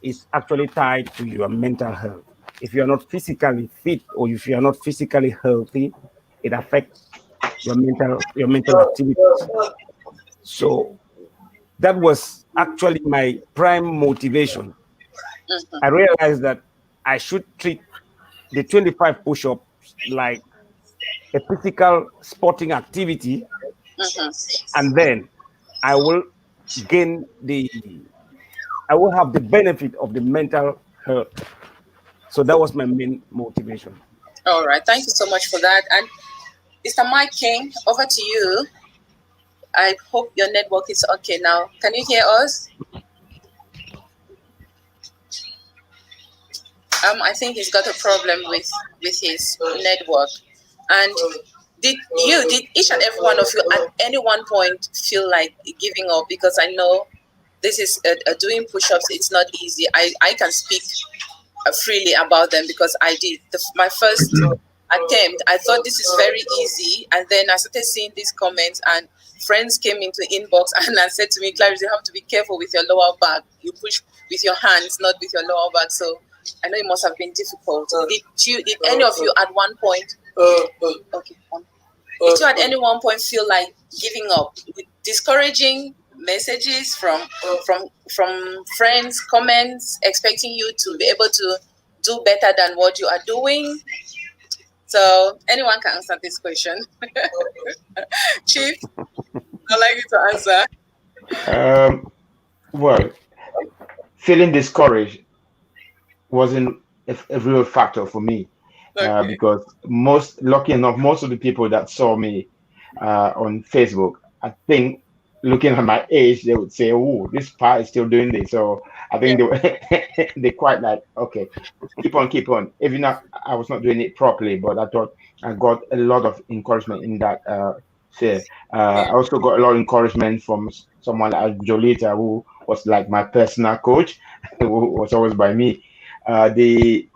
is actually tied to your mental health. If you're not physically fit or if you're not physically healthy, it affects your mental activities. So that was actually my prime motivation. I realized that I should treat the 25 push-ups like a physical sporting activity, and then I will have the benefit of the mental health. So that was my main motivation.
All right, thank you so much for that. And Mr. Mike King, over to you. I hope your network is okay now. Can you hear us? I think he's got a problem with his network. And did each and every one of you at any one point feel like giving up? Because I know this is doing push-ups. It's not easy. I can speak freely about them because I did. My first attempt, I thought this is very easy, and then I started seeing these comments, and friends came into inbox and said to me, Claris, you have to be careful with your lower back. You push with your hands, not with your lower back. So I know it must have been difficult. Did any of you at one point? Did you at any one point feel like giving up? With discouraging messages from friends, comments, expecting you to be able to do better than what you are doing? So anyone can answer this question. Chief, I'd like you to answer.
Well, feeling discouraged wasn't a real factor for me. Because lucky enough, most of the people that saw me on Facebook, I think, looking at my age, they would say, "Oh, this pie is still doing this." So I think they quite like, okay, keep on. Even if I was not doing it properly, but I thought I got a lot of encouragement in that So, I also got a lot of encouragement from someone like Jolita, who was like my personal coach, who was always by me. The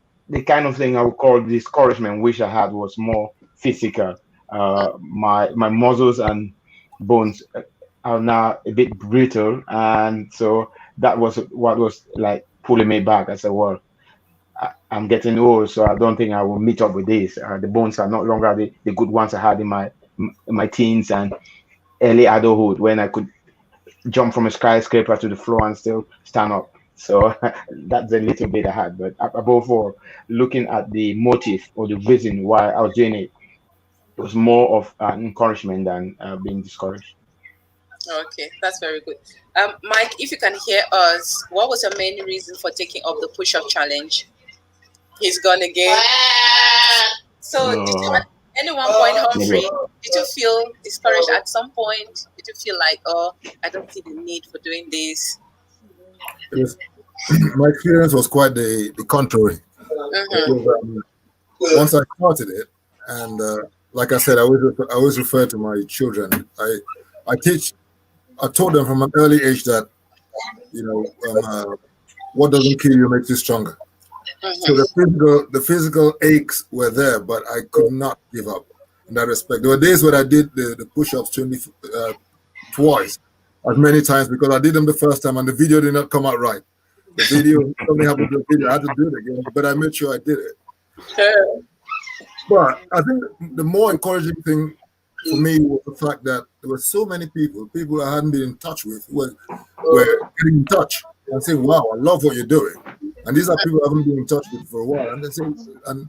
kind of thing I would call discouragement which I had was more physical. My muscles and bones are now a bit brittle, and so that was what was like pulling me back. I said, well, I'm getting old, so I don't think I will meet up with this. The bones are no longer the good ones I had in my teens and early adulthood, when I could jump from a skyscraper to the floor and still stand up. So that's a little bit I had. But above all, looking at the motive or the reason why I was doing it, it was more of an encouragement than being discouraged.
Okay, that's very good. Mike, if you can hear us, what was your main reason for taking up the push-up challenge? He's gone again. So, did you at any one point, Humphrey, did you feel discouraged at some point? Did you feel like, oh, I don't see the need for doing this?
My experience was quite the contrary. Because, once I started it, and like I said, I always refer to my children. I taught them from an early age that, what doesn't kill you makes you stronger. So the physical aches were there, but I could not give up in that respect. There were days when I did the push-ups twice, as many times, because I did them the first time and the video did not come out right. The video, something happened to the video, I had to do it again, but I made sure I did it. But I think the more encouraging thing for me was the fact that there were so many people I hadn't been in touch with, were getting in touch and saying, wow, I love what you're doing. And these are people I haven't been in touch with for a while. And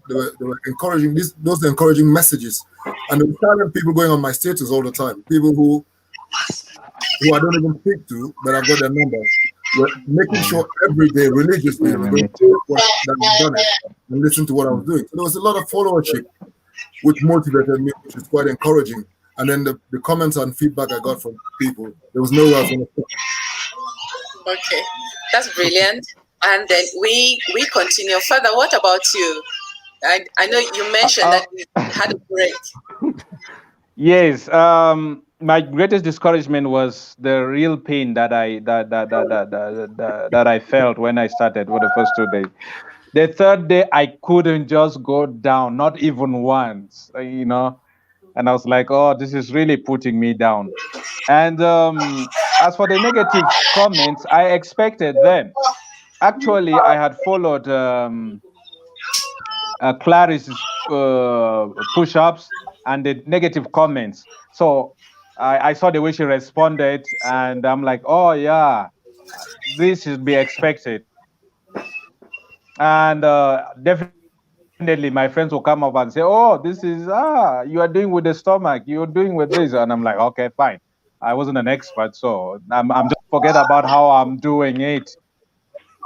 they were encouraging those encouraging messages. And there were silent people going on my status all the time. People who I don't even speak to, but I've got their number. Were making sure every day religiously was going to that I've done it and listen to what I was doing. So there was a lot of followership, which motivated me, which is quite encouraging. And then the comments and feedback I got from people, there was nowhere I was going to stop.
Okay, that's brilliant. And then we continue further. What about you? I know you mentioned that you had a break.
Yes. My greatest discouragement was the real pain that I felt when I started for the first 2 days. The third day, I couldn't just go down, not even once, And I was like, oh, this is really putting me down. And as for the negative comments, I expected them. Actually, I had followed Claris' push-ups and the negative comments. So I saw the way she responded, and I'm like, oh, yeah, this should be expected. And definitely my friends will come up and say, oh, this is, you are doing with the stomach, you're doing with this. And I'm like, okay, fine. I wasn't an expert, so I'm just forget about how I'm doing it.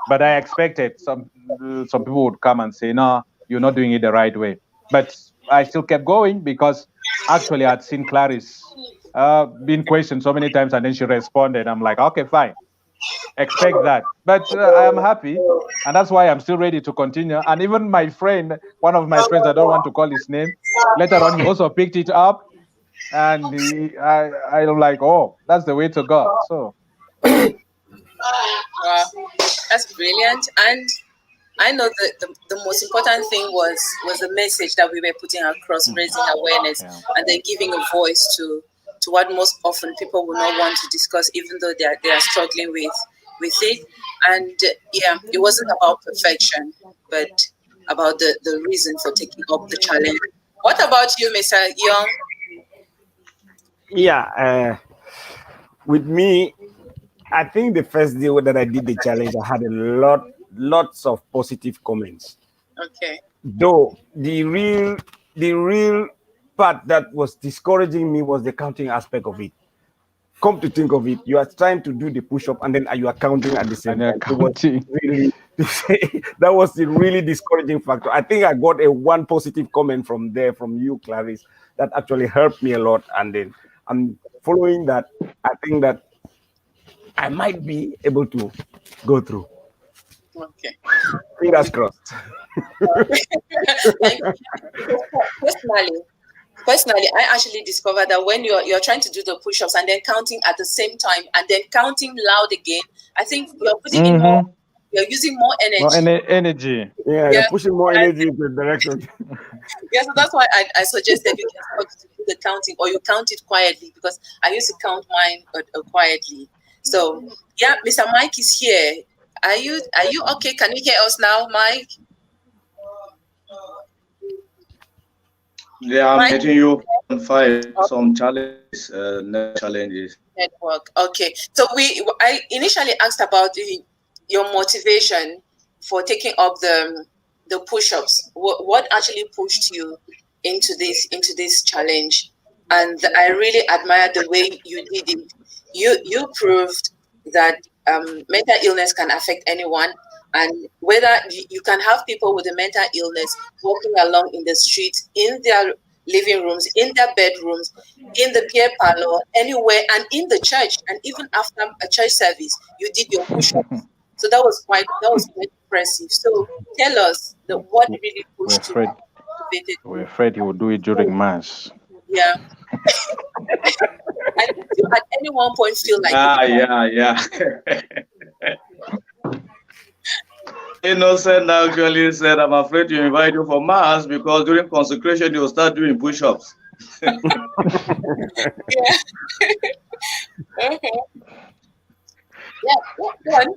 But I expected some people would come and say, no, you're not doing it the right way. But I still kept going because actually I'd seen Claris being questioned so many times, and then she responded. I'm like, okay, fine. Expect that. But I am happy, and that's why I'm still ready to continue. And even my friend, one of my friends, I don't want to call his name, later on he also picked it up, and I'm like, oh, that's the way to go. So
Wow, that's brilliant. And I know that the most important thing was the message that we were putting across, raising awareness, and then giving a voice to what most often people will not want to discuss, even though they are struggling with it. And it wasn't about perfection, but about the reason for taking up the challenge. What about you, Mr. Young?
Yeah, with me, I think the first day that I did the challenge, I had lots of positive comments.
Okay.
Though the real part that was discouraging me was the counting aspect of it. Come to think of it, you are trying to do the push-up and then you are counting at the same time. That was the really discouraging factor. I think I got one positive comment from you, Claris, that actually helped me a lot. And then I'm following that. I think that I might be able to go through.
Okay.
Fingers crossed.
Personally, personally, I actually discovered that when you're trying to do the push-ups and then counting at the same time and then counting loud again, I think you're putting in more, you're using more energy.
More energy.
Yeah, you're pushing more energy into the direction.
Yeah, so that's why I suggested you can do the counting, or you count it quietly, because I used to count mine quietly. So yeah, Mr. Mike is here. Are you okay? Can you hear us now, Mike?
Yeah, I'm getting you on fire. Some challenges, challenges.
Network. Okay. So I initially asked about your motivation for taking up the push-ups. What actually pushed you into this challenge? And I really admire the way you did it. You proved that mental illness can affect anyone, and whether you can have people with a mental illness walking along in the streets, in their living rooms, in their bedrooms, in the beer parlor, anywhere, and in the church, and even after a church service, you did your push-ups. So that was quite impressive. So tell us what really pushed you.
We're afraid he will do it during mass.
Yeah. And did you at any one point feel like
yeah. Innocent actually said, I'm afraid to invite you for mass because during consecration you'll start doing push-ups.
Yeah. Go on.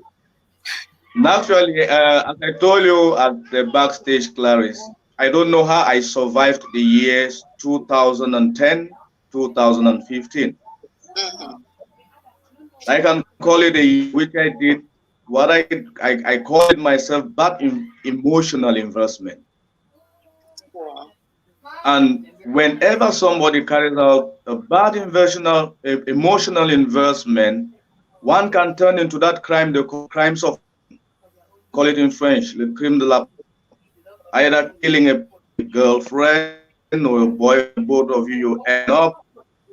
Naturally, as I told you at the backstage, Claris, I don't know how I survived the years 2010, 2015. I can call it a year which I did what I call it myself bad emotional investment. And whenever somebody carries out a bad emotional investment, one can turn into that crime, the crimes of, call it in French, le crime de la, either killing a girlfriend or a boy, both of you end up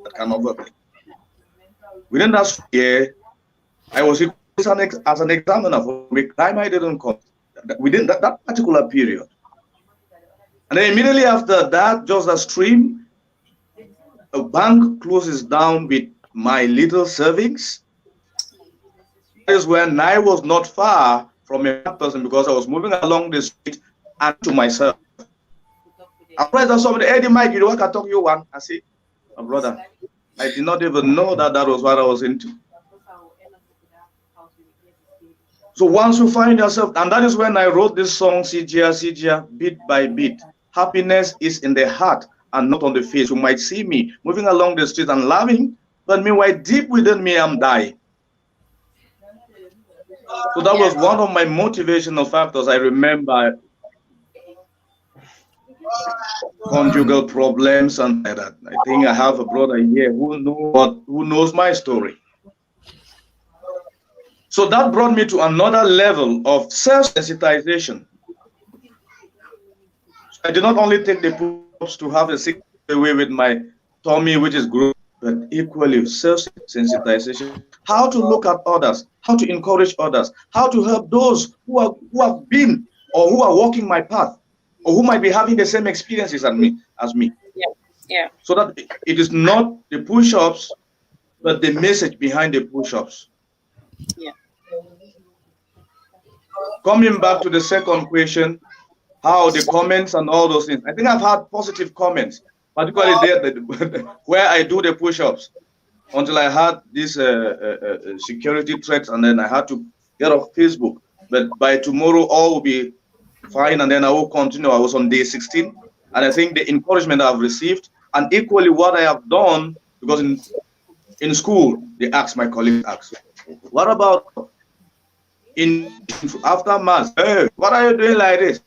that kind of a thing. Within that year, I was as an examiner for a crime I didn't commit within that particular period. And then immediately after that, just a stream, a bank closes down with my little savings. That is when I was not far from a person because I was moving along the street and to myself. After somebody, Eddie Mike, you know what I talk you one? I say, my brother, I did not even know that was what I was into. So once you find yourself, and that is when I wrote this song, Sijia, bit by bit. Happiness is in the heart and not on the face. You might see me moving along the street and laughing, but meanwhile, deep within me, I'm dying. So that was one of my motivational factors. I remember conjugal problems and that. I think I have a brother here who knows my story. So that brought me to another level of self-sensitization. I did not only take the push-ups to have a sick away with my tummy, which is good, but equally self-sensitization. How to look at others, how to encourage others, how to help those who have been or who are walking my path, or who might be having the same experiences as me.
Yeah.
So that it is not the push-ups, but the message behind the push-ups.
Yeah.
Coming back to the second question, how the comments and all those things. I think I've had positive comments, particularly there where I do the push-ups, until I had these security threats, and then I had to get off Facebook. But by tomorrow, all will be fine, and then I will continue. I was on day 16, and I think the encouragement I've received, and equally what I have done, because in school, they asked, my colleagues asked, what about after mass? Hey, what are you doing like this?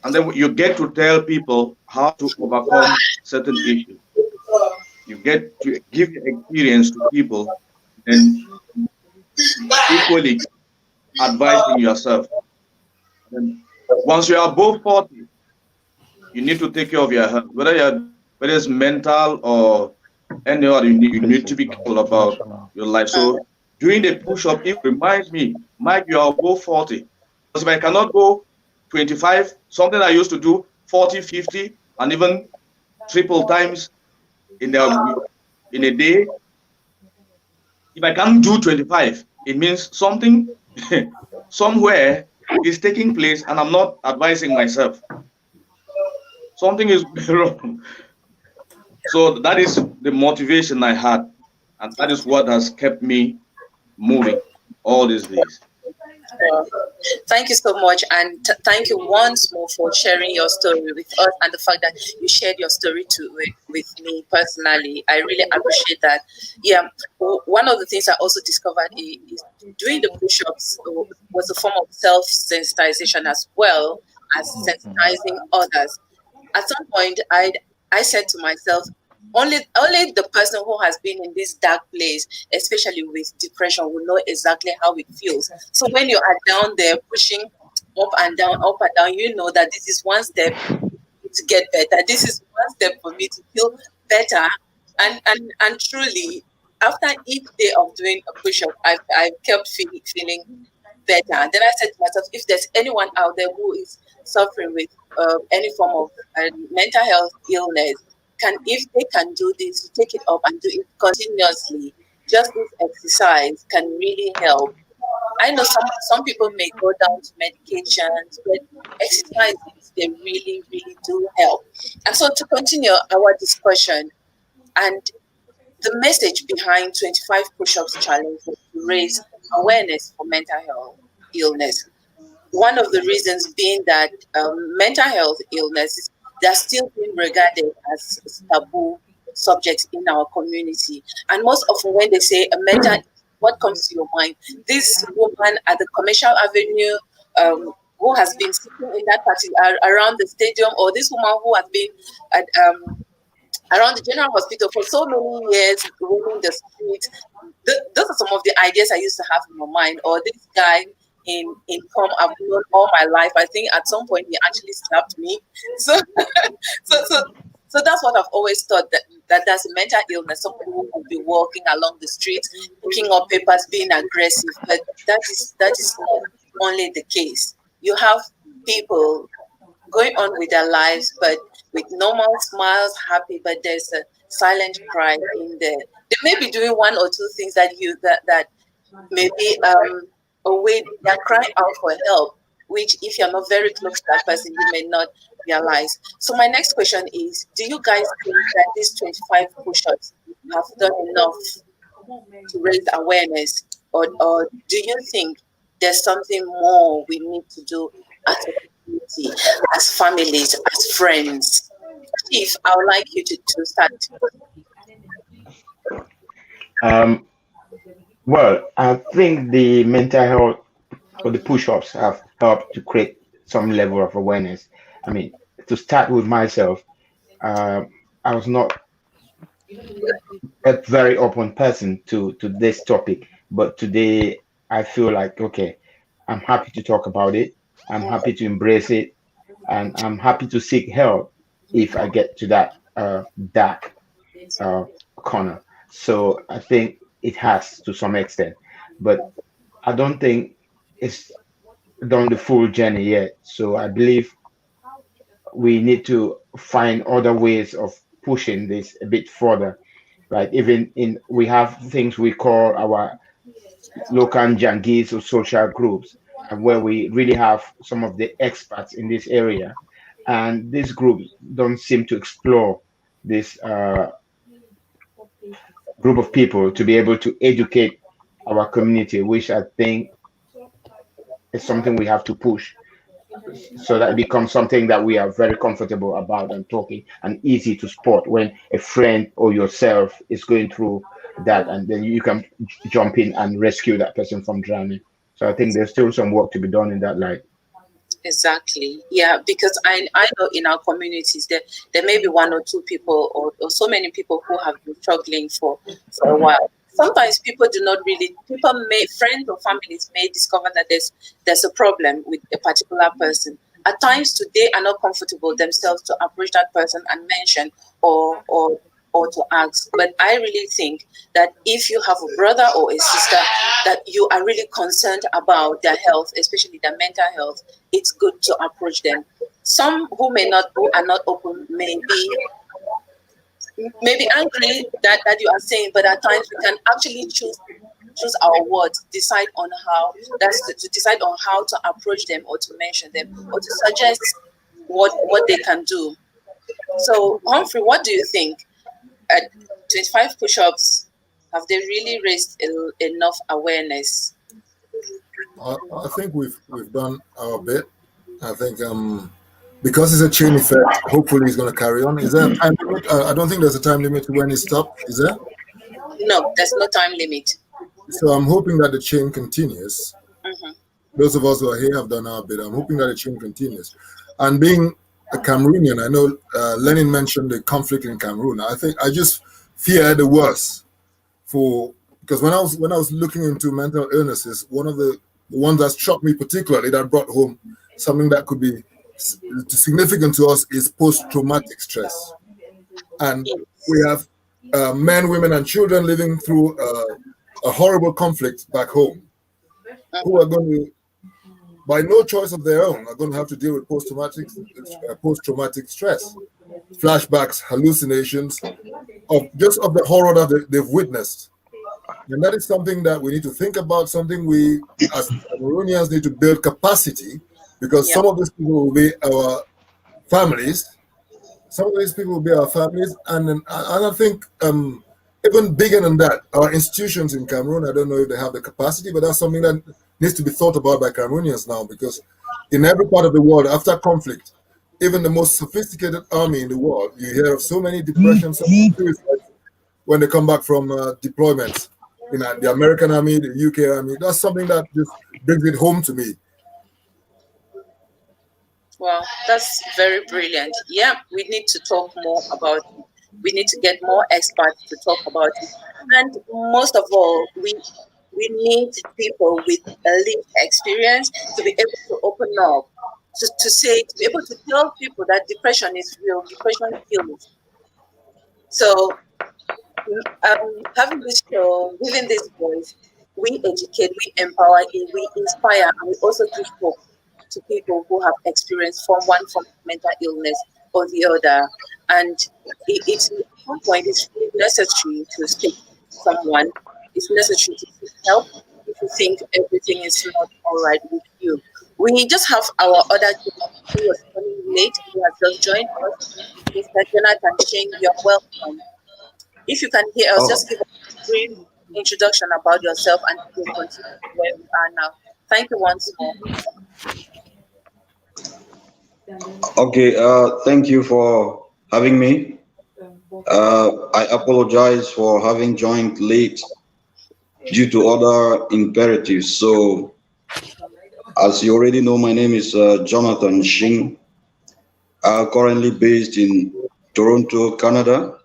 And then you get to tell people how to overcome certain issues. You get to give experience to people and equally advising yourself. And once you are above 40, you need to take care of your health, whether it's mental or any other. You need to be careful about your life. So doing the push-up, it reminds me, Mike, you are above 40. Because if I cannot go 25, something I used to do 40, 50, and even triple times in a day. If I can't do 25, it means something somewhere is taking place, and I'm not advising myself. Something is wrong. So that is the motivation I had, and that is what has kept me moving all these days.
Thank you so much, and thank you once more for sharing your story with us, and the fact that you shared your story with me personally. I really appreciate that. Yeah, one of the things I also discovered is doing the push-ups was a form of self-sensitization as well as sensitizing others. At some point, I said to myself, only the person who has been in this dark place, especially with depression, will know exactly how it feels. So when you are down there pushing up and down, you know that this is one step to get better. This is one step for me to feel better. And truly, after each day of doing a push-up, I kept feeling better. And then I said to myself, if there's anyone out there who is suffering with any form of mental health illness, if they can do this, take it up and do it continuously. Just this exercise can really help. I know some people may go down to medications, but exercises, they really, really do help. And so to continue our discussion, and the message behind 25 push-ups challenge was to raise awareness for mental health illness. One of the reasons being that mental health illnesses, they're still being regarded as taboo subjects in our community. And most often when they say a mental, what comes to your mind? This woman at the Commercial Avenue who has been sitting in that party around the stadium, or this woman who has been at around the general hospital for so many years, roaming the streets. Those are some of the ideas I used to have in my mind. Or this guy in Tom I've known all my life. I think at some point he actually slapped me. So so that's what I've always thought, that there's a mental illness. Somebody who will be walking along the streets, picking up papers, being aggressive. But that is not only the case. You have people going on with their lives, but with normal smiles, happy, but there's a silent cry in there. They may be doing one or two things that maybe a way they're crying out for help, which if you're not very close to that person, you may not realize. So my next question is, do you guys think that these 25 push-ups have done enough to raise awareness, or do you think there's something more we need to do as a community, as families, as friends? Chief, I would like you to start.
Well, I think the mental health or the push-ups have helped to create some level of awareness. I mean, to start with myself, I was not a very open person to this topic, but today I feel like, okay, I'm happy to talk about it. I'm happy to embrace it, and I'm happy to seek help if I get to that dark corner. So I think it has to some extent, but I don't think it's done the full journey yet. So I believe we need to find other ways of pushing this a bit further. Right? Even we have things we call our local jangis or social groups, and where we really have some of the experts in this area, and these groups don't seem to explore this group of people to be able to educate our community, which I think is something we have to push, so that it becomes something that we are very comfortable about and talking, and easy to spot when a friend or yourself is going through that, and then you can jump in and rescue that person from drowning. So I think there's still some work to be done in that light.
Exactly. Yeah, because I know in our communities there may be one or two people, or so many people who have been struggling for a while. Sometimes people friends or families may discover that there's a problem with a particular person. At times too, they are not comfortable themselves to approach that person and mention or to ask. But I really think that if you have a brother or a sister that you are really concerned about their health, especially their mental health, it's good to approach them. Some who are not open may be maybe angry that you are saying, but at times we can actually choose our words, decide on how to decide on how to approach them or to mention them or to suggest what they can do. So Humphrey, what do you think? At 25 push-ups, have they really raised enough awareness?
I think we've done our bit. I think because it's a chain effect, hopefully it's going to carry on. Is there a time limit? I don't think there's a time limit to when it stops. Is there?
No, there's no time limit.
So I'm hoping that the chain continues.
Mm-hmm.
Those of us who are here have done our bit. I'm hoping that the chain continues. And being a Cameroonian, I know Lenin mentioned the conflict in Cameroon. I think I just fear the worst because when I was looking into mental illnesses, one of the ones that struck me particularly that brought home something that could be significant to us is post-traumatic stress. And we have men, women, and children living through a horrible conflict back home who are going to, by no choice of their own, are going to have to deal with post-traumatic stress, flashbacks, hallucinations of the horror that they've witnessed. And that is something that we need to think about, something we as Cameroonians need to build capacity, because some of these people will be our families. Some of these people will be our families. And I think even bigger than that, our institutions in Cameroon, I don't know if they have the capacity, but that's something that needs to be thought about by Cameroonians now, because in every part of the world, after conflict, even the most sophisticated army in the world, you hear of so many depressions, so many suicides when they come back from deployments. The American army, the UK army, that's something that just brings it home to me.
Well, that's very brilliant. Yeah, we need to talk more about it. We need to get more experts to talk about it. And most of all, we need people with a lived experience to be able to open up, to be able to tell people that depression is real, depression kills. So having this show, giving this voice, we educate, we empower, we inspire, and we also give hope to people who have experienced from one form of mental illness or the other. And it's at some point it's really necessary to speak to someone. It's necessary to seek help if you think everything is not all right with you. We just have our other guest who was running late, who has just joined us, Mr. Jonathan Shing. You're welcome. If you can hear us, just give us a brief introduction about yourself and we'll continue where we are now. Thank you once more.
Okay, thank you for having me. I apologize for having joined late due to other imperatives. So, as you already know, my name is Jonathan Shing, currently based in Toronto, Canada.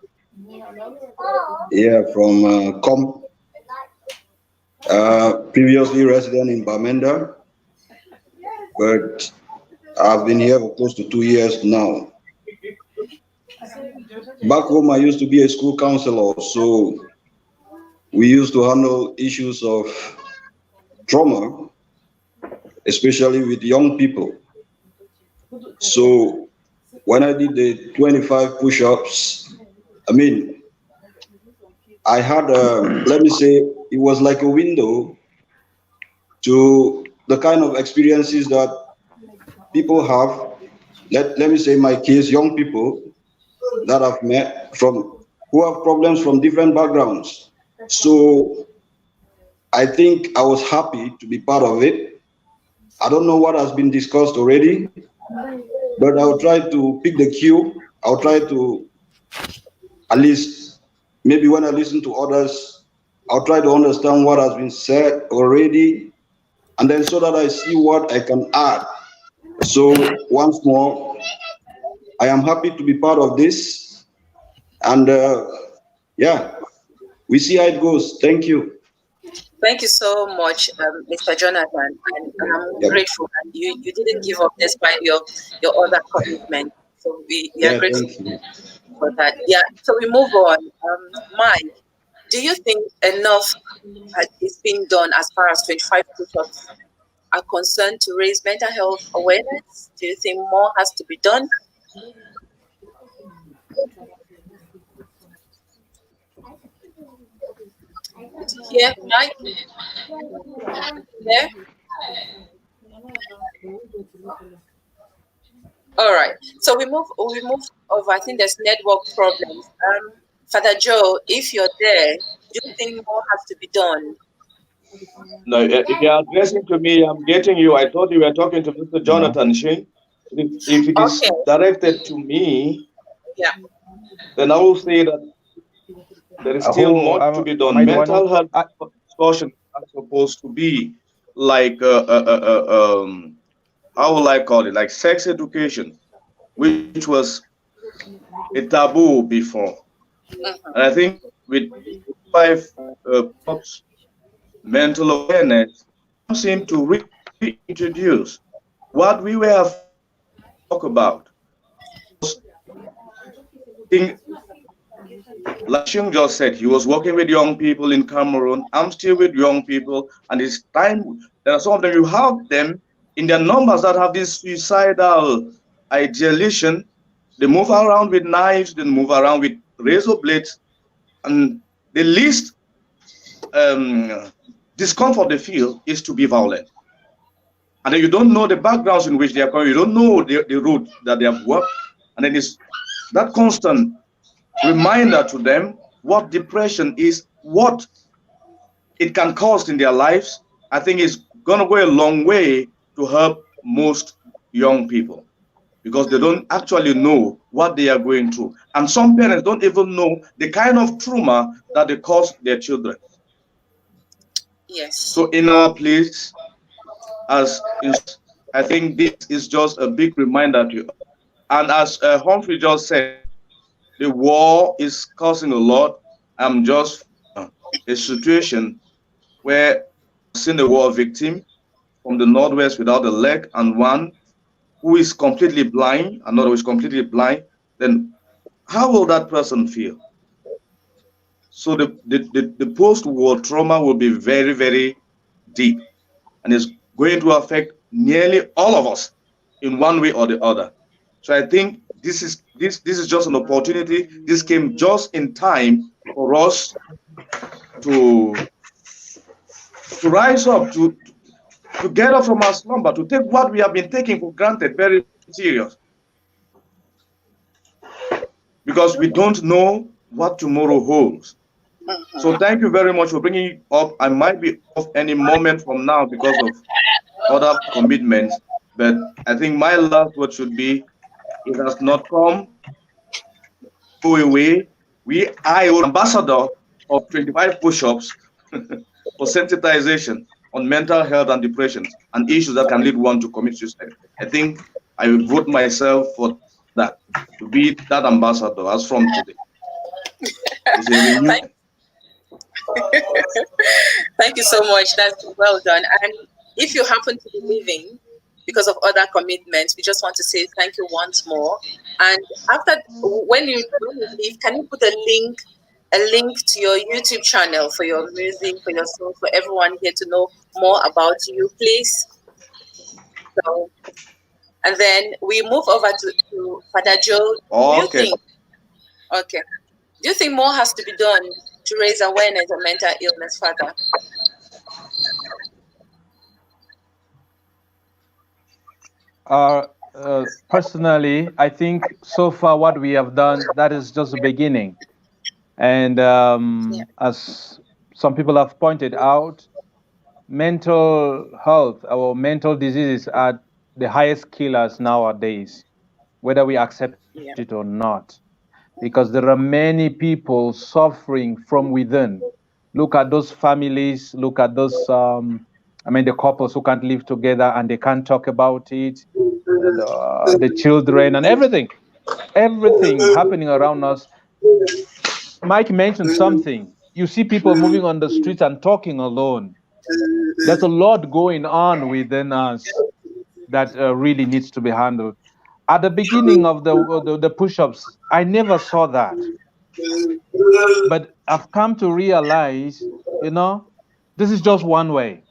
Yeah, from Com. Previously resident in Bamenda, but I've been here for close to 2 years now. Back home, I used to be a school counselor, so we used to handle issues of trauma, especially with young people. So when I did the 25 push-ups, I had, let me say, it was like a window to the kind of experiences that people have. Let me say my case, young people that I've met who have problems from different backgrounds. So I think I was happy to be part of it. I don't know what has been discussed already, but I'll try to pick the cue. I'll try to, at least, maybe when I listen to others, I'll try to understand what has been said already, and then so that I see what I can add. So once more, I am happy to be part of this, and yeah, we see how it goes. Thank you.
Thank you so much, Mr. Jonathan, and I'm grateful that you didn't give up despite your other commitment. So we are grateful for that. Yeah. So we move on. Mike, do you think enough is being done as far as 25 push-ups are concerned to raise mental health awareness? Do you think more has to be done? Yeah, Mike. Yeah. All right. So we move over. I think there's network problems. Father Joe, if you're there, do you think more has to be done?
No, if you're addressing to me, I'm getting you. I thought you were talking to Mr.
No.
Jonathan Shing. If it is
Okay.
directed to me,
Yeah.
then I will say that there is still
Who
much to be
am
done.
I the one who?
Mental health discussion are supposed to be like, how will I call it? Like sex education, which was a taboo before. And I think with five pups, mental awareness seem to reintroduce what we were afraid to talk about. Think, like Shing just said, he was working with young people in Cameroon. I'm still with young people, and it's time. There are some of them, you have them in their numbers that have this suicidal ideation. They move around with knives, they move around with razor blades, and the least discomfort they feel is to be violent. And then you don't know the backgrounds in which they are coming, you don't know the route that they have worked, and then it's that constant reminder to them what depression is, what it can cause in their lives. I think it's going to go a long way to help most young people because they don't actually know what they are going through. And some parents don't even know the kind of trauma that they cause their children.
Yes.
So in our place, I think this is just a big reminder to you. And as Humphrey just said, the war is causing a lot. I'm just a situation where I've seen a war victim from the northwest without a leg and one who is completely blind, another who is completely blind. Then how will that person feel? So the post-war trauma will be very, very deep and it's going to affect nearly all of us in one way or the other. So I think this is just an opportunity. This came just in time for us to rise up, to get up from our slumber, to take what we have been taking for granted very serious. Because we don't know what tomorrow holds. So thank you very much for bringing it up. I might be off any moment from now because of other commitments, but I think my last word should be, it has not come, go away. I am ambassador of 25 push-ups for sensitization on mental health and depression and issues that can lead one to commit suicide. I think I will vote myself for that, to be that ambassador as from today. It's a renewed.
Thank you so much. That's well done. And if you happen to be leaving because of other commitments, we just want to say thank you once more. And after, when you leave, can you put a link to your YouTube channel for your music, for your song, for everyone here to know more about you, please? So, and then we move over to Father Joe. Do you think? Okay. Do you think more has to be done to raise awareness of mental illness, Father?
Personally, I think so far what we have done, that is just the beginning. And as some people have pointed out, mental health or mental diseases are the highest killers nowadays, whether we accept it or not, because there are many people suffering from within. Look at those families, look at those, the couples who can't live together and they can't talk about it, the children and everything happening around us. Mike mentioned something. You see people moving on the streets and talking alone. There's a lot going on within us that really needs to be handled. At the beginning of the push-ups, I never saw that. But I've come to realize, this is just one way.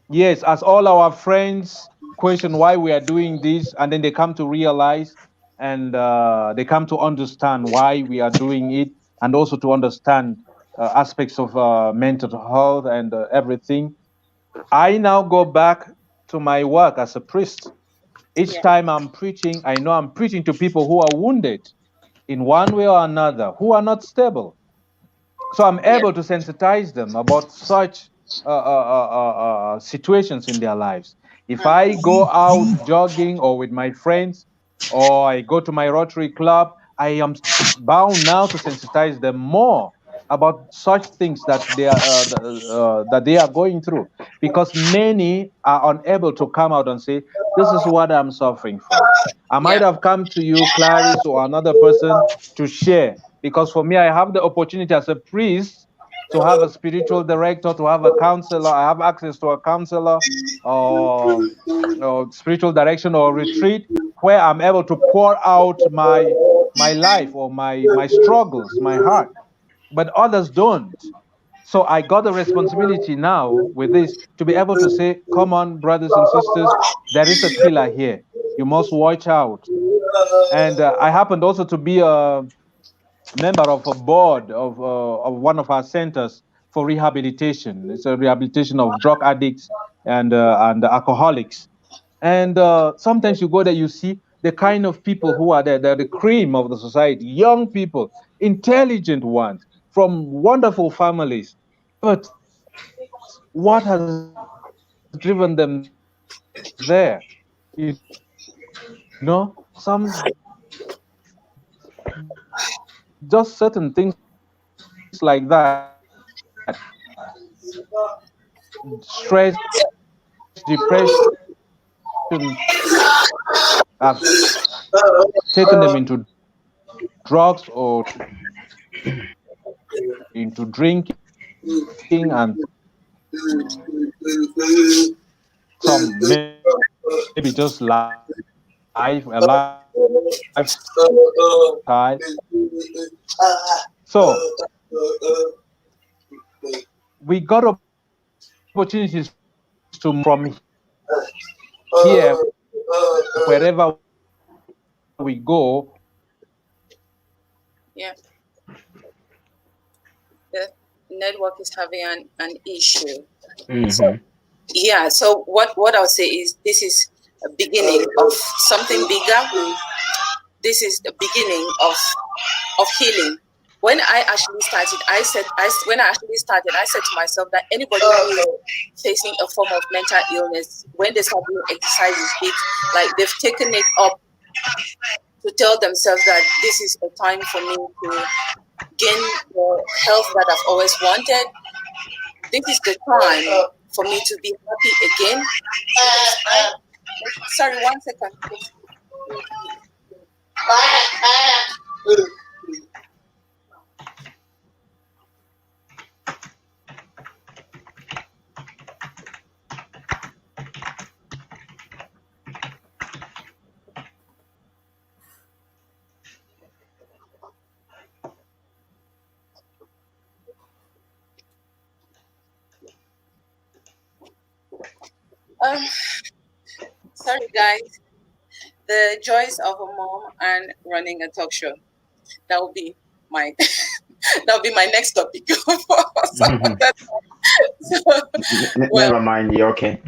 Yes, as all our friends question why we are doing this, and then they come to realize and they come to understand why we are doing it, and also to understand aspects of mental health and everything. I now go back to my work as a priest. Each time I'm preaching, I know I'm preaching to people who are wounded in one way or another, who are not stable. So I'm able to sensitize them about such situations in their lives. If I go out jogging or with my friends, or I go to my Rotary Club, I am bound now to sensitize them more about such things that they are going through, because many are unable to come out and say, "This is what I'm suffering from." I might have come to you, Claris, or another person to share, because for me, I have the opportunity as a priest to have a spiritual director, to have a counselor. I have access to a counselor or spiritual direction or retreat where I'm able to pour out my life or my struggles, my heart. But others don't. So I got the responsibility now with this to be able to say, "Come on, brothers and sisters, there is a killer here. You must watch out." And I happened also to be a member of a board of one of our centers for rehabilitation. It's a rehabilitation of drug addicts and alcoholics. And sometimes you go there, you see the kind of people who are there. They're the cream of the society, young people, intelligent ones from wonderful families. But what has driven them there? Some just certain things like that. Stress, depression have taken them into drugs or into drinking, and some maybe just a lifestyle. So we got opportunities to from here wherever we go.
Yeah, the network is having an issue. So yeah, so what I'll say is this is a beginning of something bigger. This is the beginning of healing. When I actually started, I said to myself that anybody who is facing a form of mental illness, when they start doing exercises, it's like they've taken it up to tell themselves that this is a time for me to gain the health that I've always wanted. This is the time for me to be happy again. Sorry, 1 second. Sorry, guys. The joys of a mom and running a talk show. That will be my next topic.
Never mind, you're okay.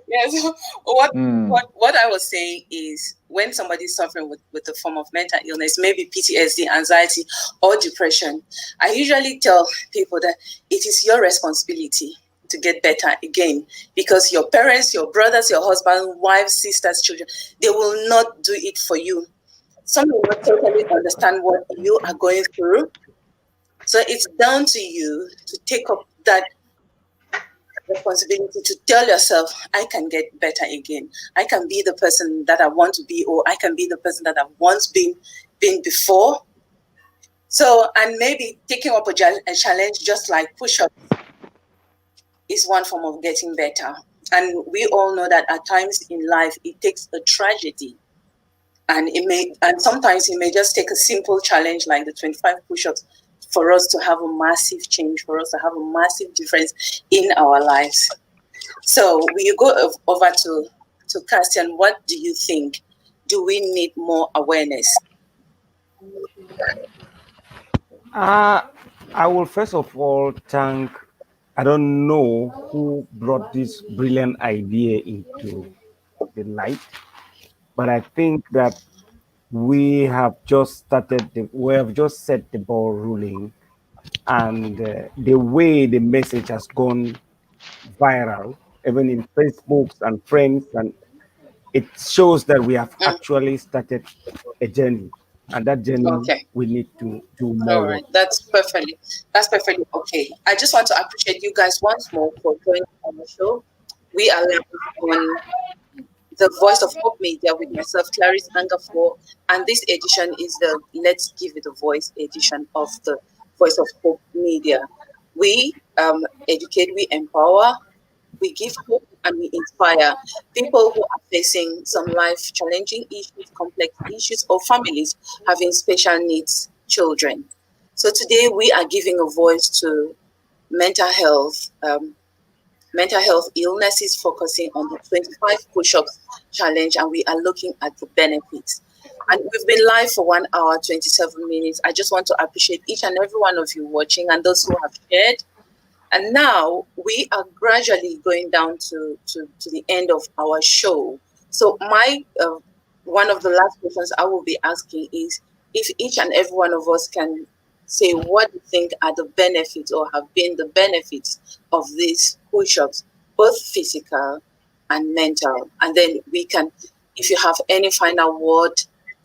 Yeah, so what I was saying is when somebody's suffering with a form of mental illness, maybe PTSD, anxiety, or depression, I usually tell people that it is your responsibility to get better again, because your parents, your brothers, your husband, wives, sisters, children, they will not do it for you. Some will not totally understand what you are going through. So it's down to you to take up that responsibility to tell yourself, I can get better again. I can be the person that I want to be, or I can be the person that I've once been before. So, and maybe taking up a challenge just like push-ups is one form of getting better. And we all know that at times in life, it takes a tragedy. And sometimes it may just take a simple challenge like the 25 push-ups for us to have a massive change, for us to have a massive difference in our lives. So we go over to Castian. What do you think? Do we need more awareness?
I will first of all thank, I don't know who brought this brilliant idea into the light, but I think that we have just we have just set the ball rolling, and the way the message has gone viral, even in Facebooks and friends, and it shows that we have actually started a journey, and that journey
Okay.
we need to do
All
more work.
right. That's perfectly okay. I just want to appreciate you guys once more for joining on the show. We are live on the Voice of Hope Media with myself, Claris Angafor, and this edition is the Let's Give It a Voice edition of the Voice of Hope Media. We educate, we empower, we give hope, and we inspire people who are facing some life challenging issues, complex issues, or families having special needs children. So today we are giving a voice to mental health. Mental health illnesses, focusing on the 25 push-ups challenge, and we are looking at the benefits. And we've been live for 1 hour 27 minutes. I just want to appreciate each and every one of you watching and those who have shared. And now we are gradually going down to the end of our show. So my one of the last questions I will be asking is if each and every one of us can say what you think are the benefits or have been the benefits of these push-ups, both physical and mental. And then we can, if you have any final word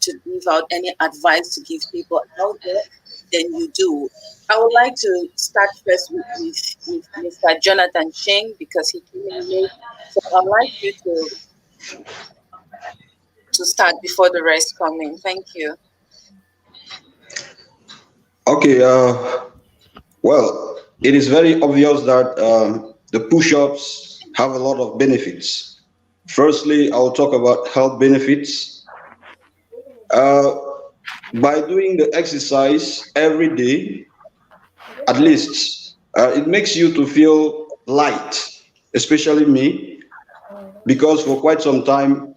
to give out, any advice to give people out there, then you do. I would like to start first with Mr. Jonathan Sheng because he came in late. So I'd like you to start before the rest come in. Thank you.
Okay, well, it is very obvious that the push-ups have a lot of benefits. Firstly, I'll talk about health benefits. By doing the exercise every day, at least, it makes you to feel light, especially me, because for quite some time,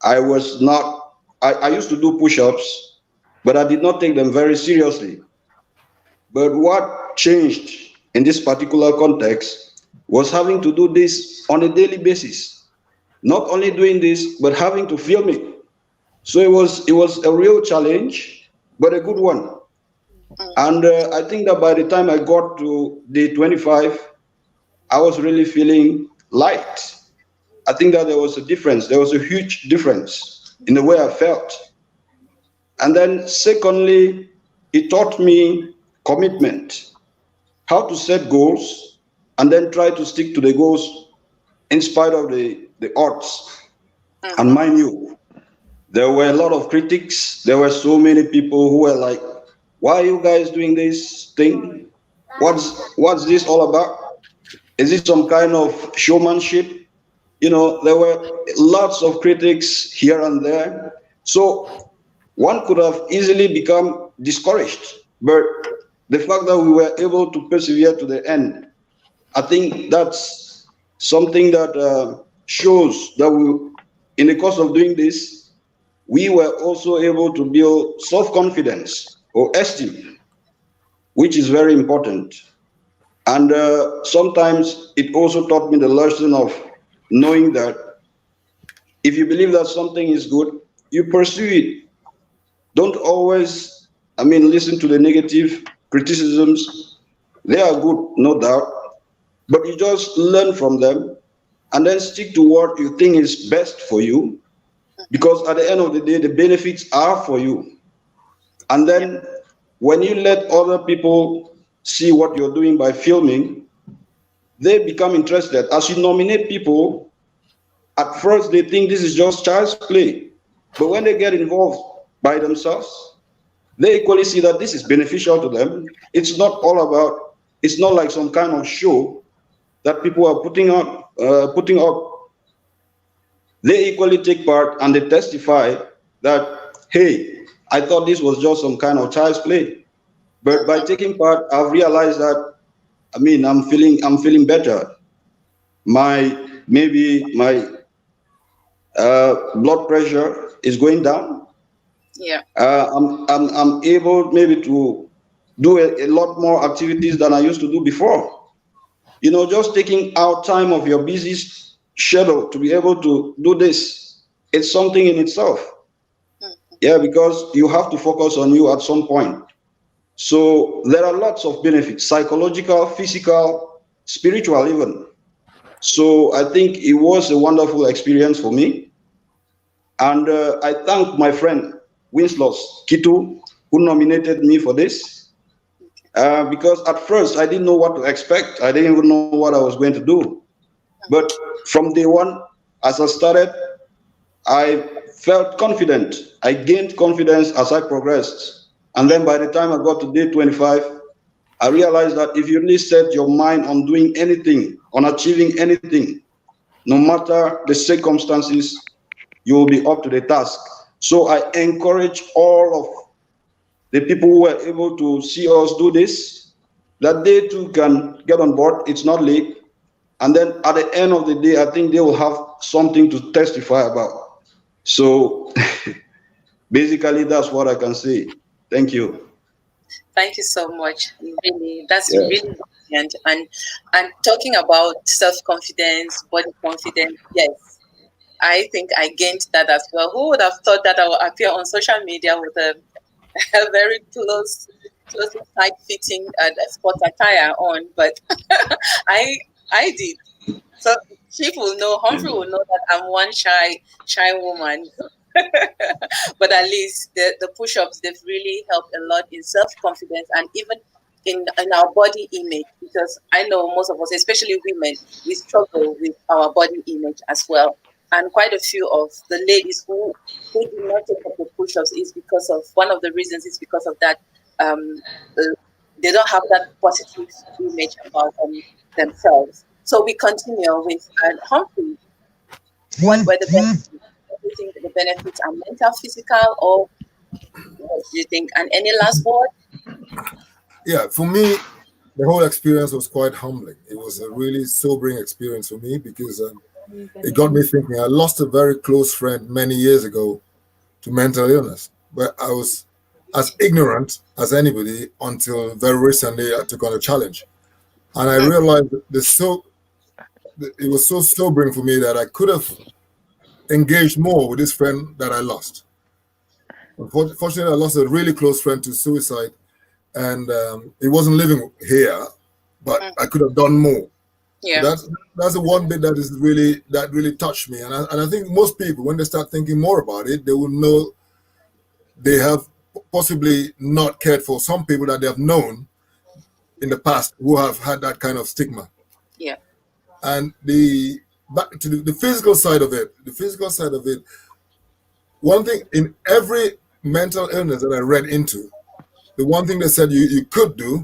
I used to do push-ups, but I did not take them very seriously. But what changed in this particular context was having to do this on a daily basis. Not only doing this, but having to film it. So it was a real challenge, but a good one. And I think that by the time I got to day 25, I was really feeling light. I think that there was a difference. There was a huge difference in the way I felt. And then secondly, it taught me commitment, how to set goals and then try to stick to the goals in spite of the odds. And mind you, there were a lot of critics. There were so many people who were like, why are you guys doing this thing? What's this all about? Is it some kind of showmanship? You know, there were lots of critics here and there. So one could have easily become discouraged. But the fact that we were able to persevere to the end, I think that's something that shows that in the course of doing this, we were also able to build self-confidence or esteem, which is very important. And sometimes it also taught me the lesson of knowing that if you believe that something is good, you pursue it. Don't always, listen to the negative criticisms. They are good, no doubt, but you just learn from them and then stick to what you think is best for you, because at the end of the day, the benefits are for you. And then when you let other people see what you're doing by filming, they become interested. As you nominate people, at first they think this is just child's play. But when they get involved by themselves, they equally see that this is beneficial to them. It's not like some kind of show that people are putting up. They equally take part and they testify that, hey, I thought this was just some kind of child's play. But by taking part, I've realized that, I'm feeling better. Maybe my blood pressure is going down.
Yeah.
I'm able maybe to do a lot more activities than I used to do before. You know, just taking out time of your busy schedule to be able to do this, it's something in itself. Yeah, because you have to focus on you at some point. So there are lots of benefits, psychological, physical, spiritual even. So I think it was a wonderful experience for me. And I thank my friend Winslow Kitu, who nominated me for this. Because at first I didn't know what to expect. I didn't even know what I was going to do. But from day one, as I started, I felt confident. I gained confidence as I progressed. And then by the time I got to day 25, I realized that if you really set your mind on doing anything, on achieving anything, no matter the circumstances, you will be up to the task. So I encourage all of the people who were able to see us do this, that they too can get on board. It's not late. And then at the end of the day, I think they will have something to testify about. So basically, that's what I can say. Thank you.
Thank you so much. Really, that's really brilliant. And talking about self-confidence, body confidence, yes, I think I gained that as well. Who would have thought that I would appear on social media with a very closely tight-fitting sport attire on? But I did. So people will know, Humphrey will know that I'm one shy woman. But at least the push-ups, they've really helped a lot in self-confidence and even in our body image, because I know most of us, especially women, we struggle with our body image as well. And quite a few of the ladies who do not take up the push-ups is because of, one of the reasons is because of that, they don't have that positive image about themselves. So we continue with Humphrey. What were the benefits? Do you think the benefits are mental, physical, or what do you think? And any last word?
Yeah, for me, the whole experience was quite humbling. It was a really sobering experience for me because it got me thinking. I lost a very close friend many years ago to mental illness, but I was as ignorant as anybody until very recently I took on a challenge. And I realized that it was so sobering for me that I could have engaged more with this friend that I lost. Unfortunately, I lost a really close friend to suicide, and he wasn't living here, but I could have done more.
Yeah.
So that's the one bit that really touched me, and I think most people, when they start thinking more about it, they will know they have possibly not cared for some people that they have known in the past who have had that kind of stigma.
Yeah.
And back to the physical side of it, one thing in every mental illness that I read into, the one thing they said you could do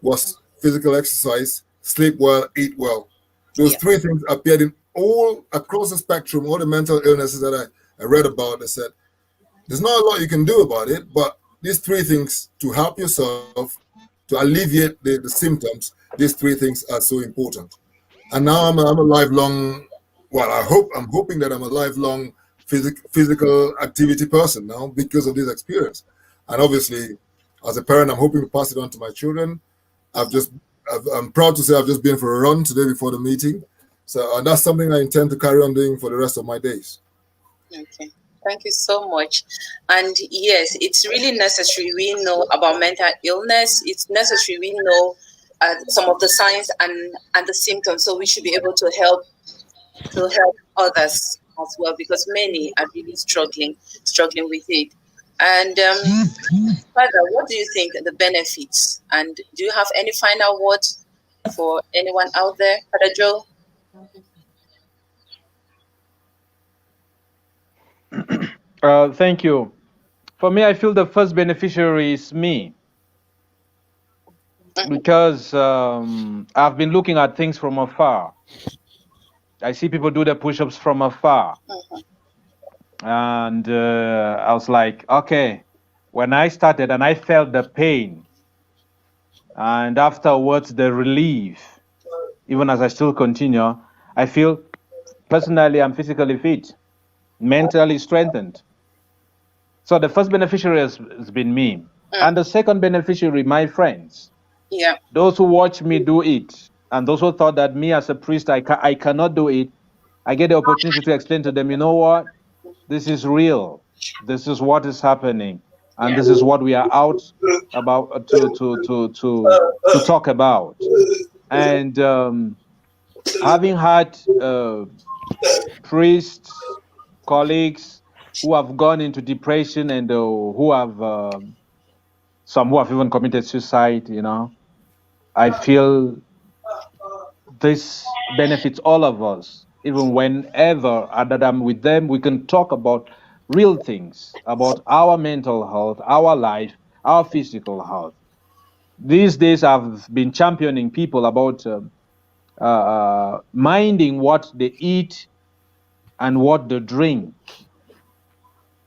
was physical exercise, sleep well, eat well. Those three things appeared in all across the spectrum, all the mental illnesses that I read about. They said there's not a lot you can do about it, but these three things to help yourself, to alleviate the symptoms, these three things are so important. And now I'm a lifelong, I'm hoping that I'm a lifelong physical activity person now because of this experience. And obviously, as a parent, I'm hoping to pass it on to my children. I'm proud to say I've just been for a run today before the meeting. So and that's something I intend to carry on doing for the rest of my days.
Okay. Thank you so much. And yes, it's really necessary we know about mental illness. It's necessary we know some of the signs and the symptoms, so we should be able to help others as well, because many are really struggling with it. And Father, what do you think are the benefits? And do you have any final words for anyone out there, Father Joe?
Thank you. For me, I feel the first beneficiary is me, because I've been looking at things from afar. I see people do the push-ups from afar. And I was like, okay, when I started and I felt the pain, and afterwards the relief, even as I still continue, I feel personally I'm physically fit, mentally strengthened. So the first beneficiary has been me. And the second beneficiary, my friends.
Yeah.
Those who watch me do it, and those who thought that me as a priest, I cannot do it, I get the opportunity to explain to them, you know what? This is real. This is what is happening. And this is what we are out about to talk about. And having had priests, colleagues who have gone into depression and who have some who have even committed suicide, you know, I feel this benefits all of us. Even whenever that I'm with them, we can talk about real things, about our mental health, our life, our physical health. These days, I've been championing people about minding what they eat and what they drink,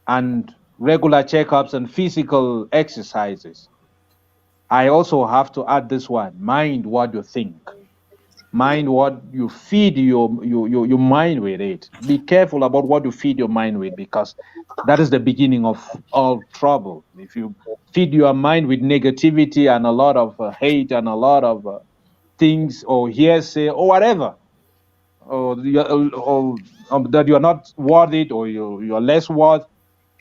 and regular checkups and physical exercises. I also have to add this one: mind what you think. Mind what you feed your mind with it. Be careful about what you feed your mind with, because that is the beginning of all trouble. If you feed your mind with negativity and a lot of hate and a lot of things or hearsay or whatever, or that you are not worth it, or you are less worth,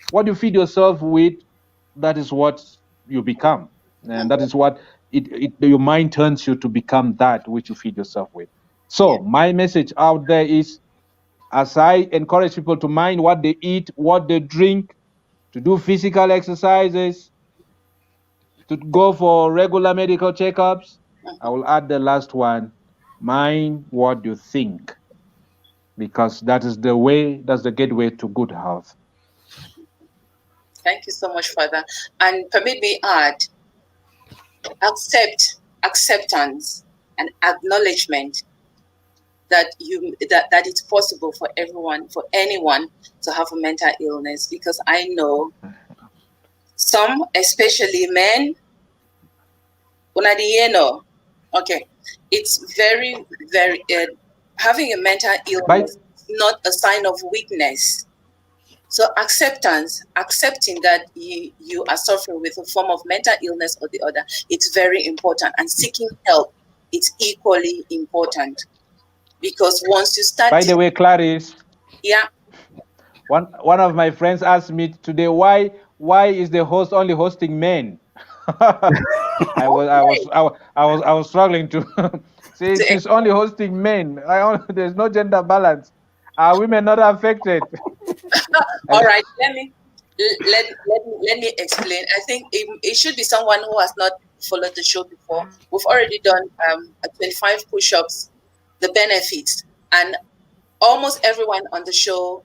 what you feed yourself with, that is what you become, and that is what your mind turns you to become, that which you feed yourself with. So my message out there is, as I encourage people to mind what they eat, what they drink, to do physical exercises, to go for regular medical checkups, I will add the last one: mind what you think, because that is the way, that's the gateway to good health.
Thank you so much, Father. And permit me add, acceptance and acknowledgement that that it's possible for everyone, for anyone, to have a mental illness, because I know some, especially men, okay, it's very, very having a mental illness is not a sign of weakness. So accepting that you are suffering with a form of mental illness or the other, it's very important. And seeking help, it's equally important. Because once you start...
By the way, Claris.
Yeah.
One of my friends asked me today, why is the host only hosting men? I was struggling to say she's only hosting men. There's no gender balance. Are women not affected?
All right, let me explain. I think it should be someone who has not followed the show before. We've already done 25 push-ups, the benefits, and almost everyone on the show,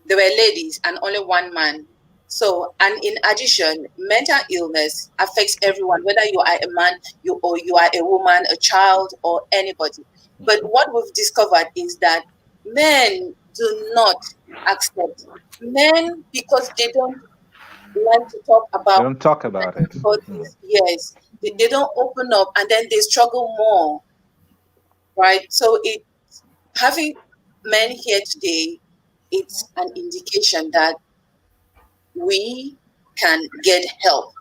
there were ladies and only one man. So, and in addition, mental illness affects everyone, whether you are a man, you are a woman, a child, or anybody. But what we've discovered is that men do not accept. Men, because they don't like to talk about...
They don't talk about it.
Yes, they don't open up, and then they struggle more, right? So having men here today, it's an indication that we can get help,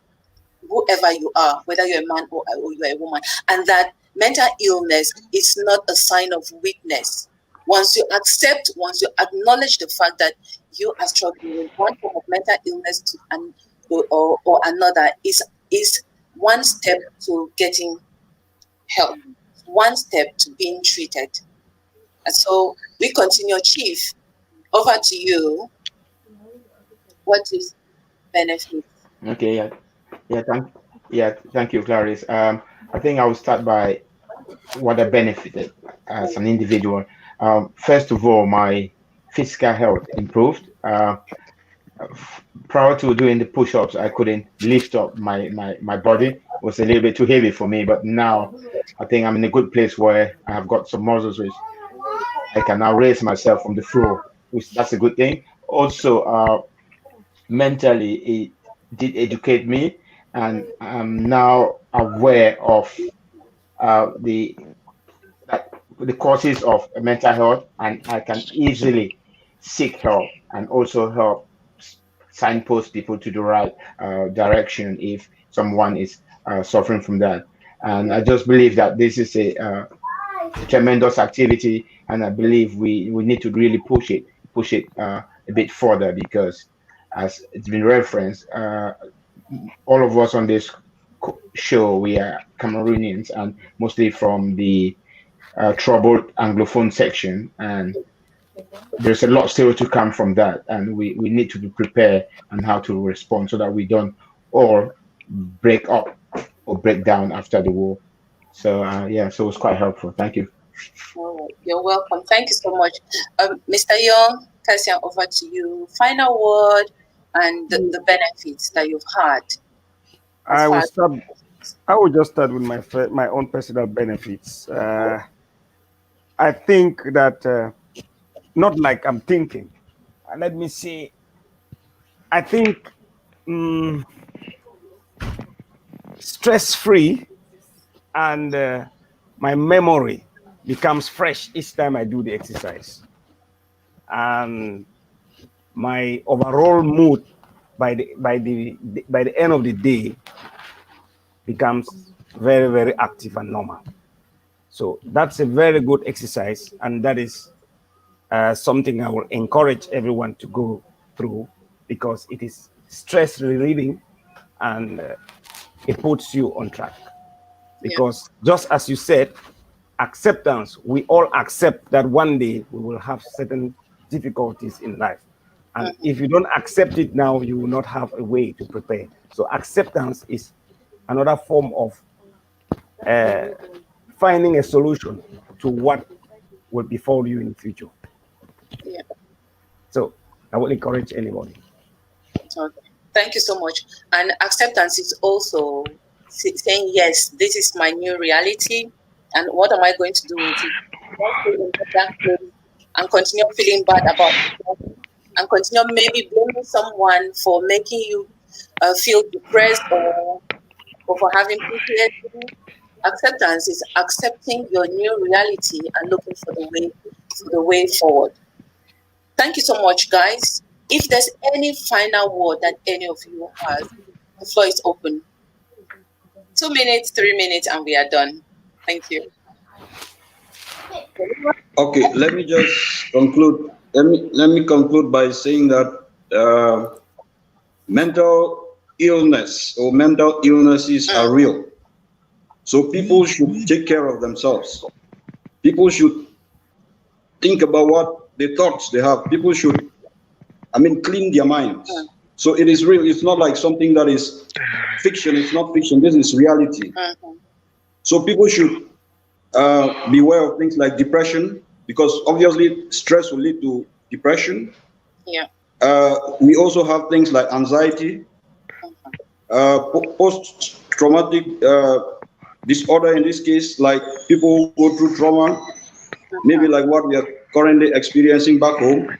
whoever you are, whether you're a man or you're a woman, and that mental illness is not a sign of weakness. Once you acknowledge the fact that you are struggling with one form of mental illness or another, is one step to getting help, one step to being treated. And so we continue. Chief, over to you. What is benefit?
Okay, thank you, Claris. I think I will start by what I benefited as an individual. First of all, my physical health improved. Prior to doing the push-ups, I couldn't lift up my body. It was a little bit too heavy for me, but now I think I'm in a good place where I have got some muscles which I can now raise myself from the floor, which that's a good thing. Also, mentally, it did educate me, and I'm now aware of the causes of mental health, and I can easily seek help and also help signpost people to the right direction if someone is suffering from that. And I just believe that this is a tremendous activity, and I believe we need to really push it a bit further, because as it's been referenced, all of us on this show, we are Cameroonians, and mostly from the troubled Anglophone section, and there's a lot still to come from that, and we need to be prepared on how to respond so that we don't all break up or break down after the war. So yeah, so it's quite helpful. Thank you.
Oh, you're welcome. Thank you so much. Mr. Young, Cassian, over to you. Final word and the benefits that you've had.
I will just start with my own personal benefits. I think that not like I'm thinking. Let me see. I think stress-free, and my memory becomes fresh each time I do the exercise, and my overall mood by the end of the day becomes very, very active and normal. So that's a very good exercise, and that is something I will encourage everyone to go through, because it is stress relieving, and it puts you on track. Because just as you said, acceptance, we all accept that one day we will have certain difficulties in life. And if you don't accept it now, you will not have a way to prepare. So acceptance is another form of finding a solution to what will befall you in the future.
Yeah.
So I would encourage anybody.
Okay. Thank you so much. And acceptance is also saying, yes, this is my new reality, and what am I going to do with it? Don't stay in that place and continue feeling bad about it, and continue maybe blaming someone for making you feel depressed or for having PTSD. Acceptance is accepting your new reality and looking for the way forward. Thank you so much, guys. If there's any final word that any of you has, the floor is open. 2 minutes, 3 minutes, and we are done. Thank you.
Okay, let me just conclude. Let me conclude by saying that mental illness or mental illnesses are real. So people should take care of themselves. People should think about what the thoughts they have. People should, clean their minds. So it is real. It's not like something that is fiction. It's not fiction. This is reality. So people should beware of things like depression, because obviously stress will lead to depression.
Yeah.
We also have things like anxiety, post-traumatic disorder in this case, like people who go through trauma, maybe like what we are currently experiencing back home.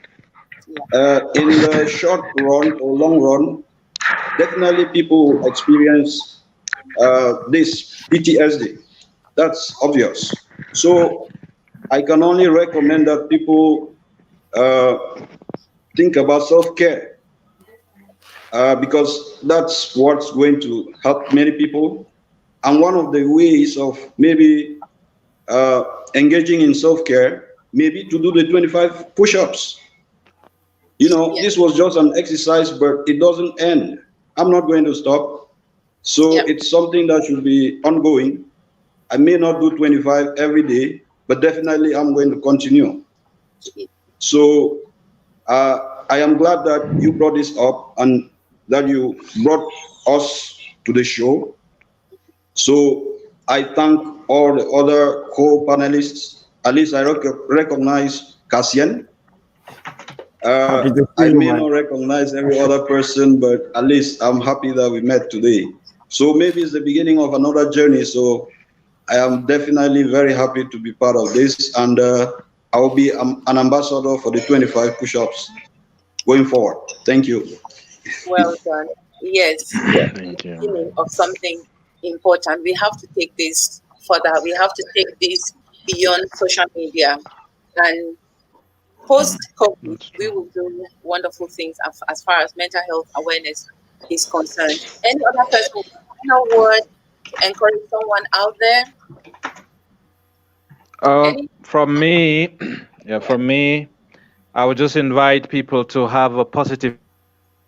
In the short run or long run, definitely people experience this PTSD. That's obvious. So I can only recommend that people think about self-care, because that's what's going to help many people. And one of the ways of maybe engaging in self-care, maybe to do the 25 push-ups. This was just an exercise, but it doesn't end. I'm not going to stop. So it's something that should be ongoing. I may not do 25 every day, but definitely I'm going to continue. So I am glad that you brought this up and that you brought us to the show. So I thank all the other co-panelists. At least I recognize Cassian. I may not recognize every other person, but at least I'm happy that we met today. So maybe it's the beginning of another journey. So I am definitely very happy to be part of this, and I will be an ambassador for the 25 push-ups going forward. Thank you.
Well done. Yes.
Thank you.
Beginning of something important. We have to take this further. We have to take this beyond social media. And Post-COVID, we will do wonderful things as far as mental health awareness is concerned. Any other person with a final word to encourage someone out there?
From me, from me, I would just invite people to have a positive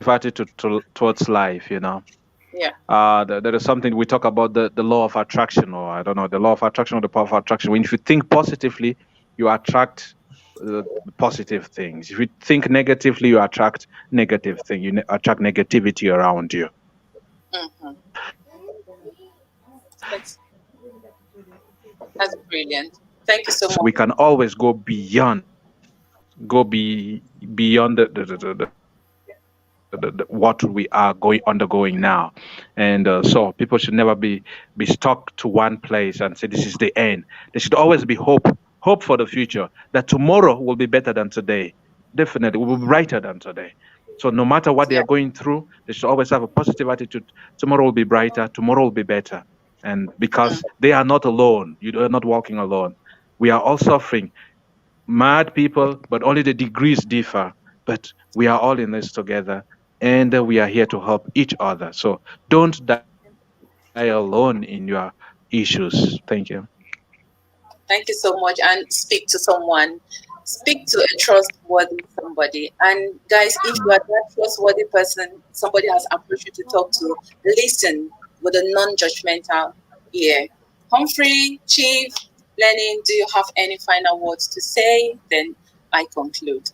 attitude towards life.
Yeah.
There is something we talk about the law of attraction, or I don't know, the law of attraction or the power of attraction. When if you think positively, you attract positive things. If you think negatively, you attract negative things. You attract negativity around you.
Mm-hmm. That's brilliant. Thank you so much.
We can always go beyond what we are undergoing now, and so people should never be stuck to one place and say this is the end. There should always be hope for the future, that tomorrow will be better than today. Definitely will be brighter than today. So no matter what they are going through, they should always have a positive attitude. Tomorrow will be brighter, tomorrow will be better. And because they are not alone, you are not walking alone. We are all suffering. Mad people, but only the degrees differ. But we are all in this together, and we are here to help each other. So don't die alone in your issues. Thank you.
Thank you so much. And speak to someone. Speak to a trustworthy somebody. And guys, if you are that trustworthy person, somebody has approached you to talk to, listen with a non-judgmental ear. Humphrey, Chief, Lenin, do you have any final words to say? Then I conclude.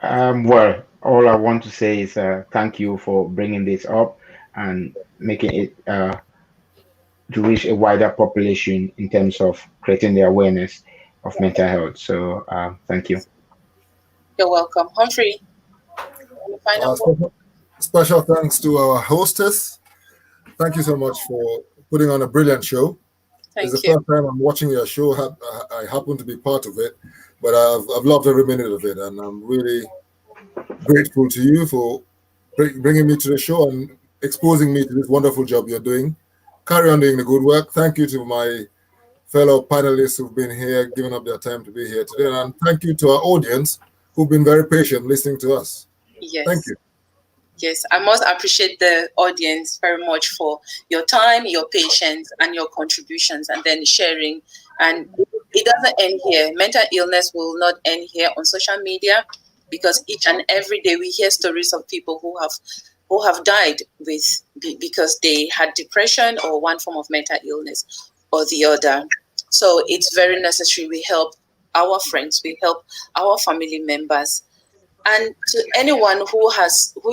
Well, all I want to say is thank you for bringing this up and making it to reach a wider population in terms of creating the awareness of mental health. So thank you.
You're welcome. Humphrey, any final words?
Special thanks to our hostess. Thank you so much for putting on a brilliant show. It's the first time I'm watching your show. I happen to be part of it, but I've loved every minute of it, and I'm really grateful to you for bringing me to the show and exposing me to this wonderful job you're doing. Carry on doing the good work. Thank you to my fellow panelists who've been here, giving up their time to be here today, and thank you to our audience who've been very patient listening to us.
Yes.
Thank you.
Yes, I must appreciate the audience very much for your time, your patience, and your contributions, and then sharing. And it doesn't end here. Mental illness will not end here on social media, because each and every day we hear stories of people who have died because they had depression or one form of mental illness or the other. So it's very necessary we help our friends, we help our family members. And to anyone who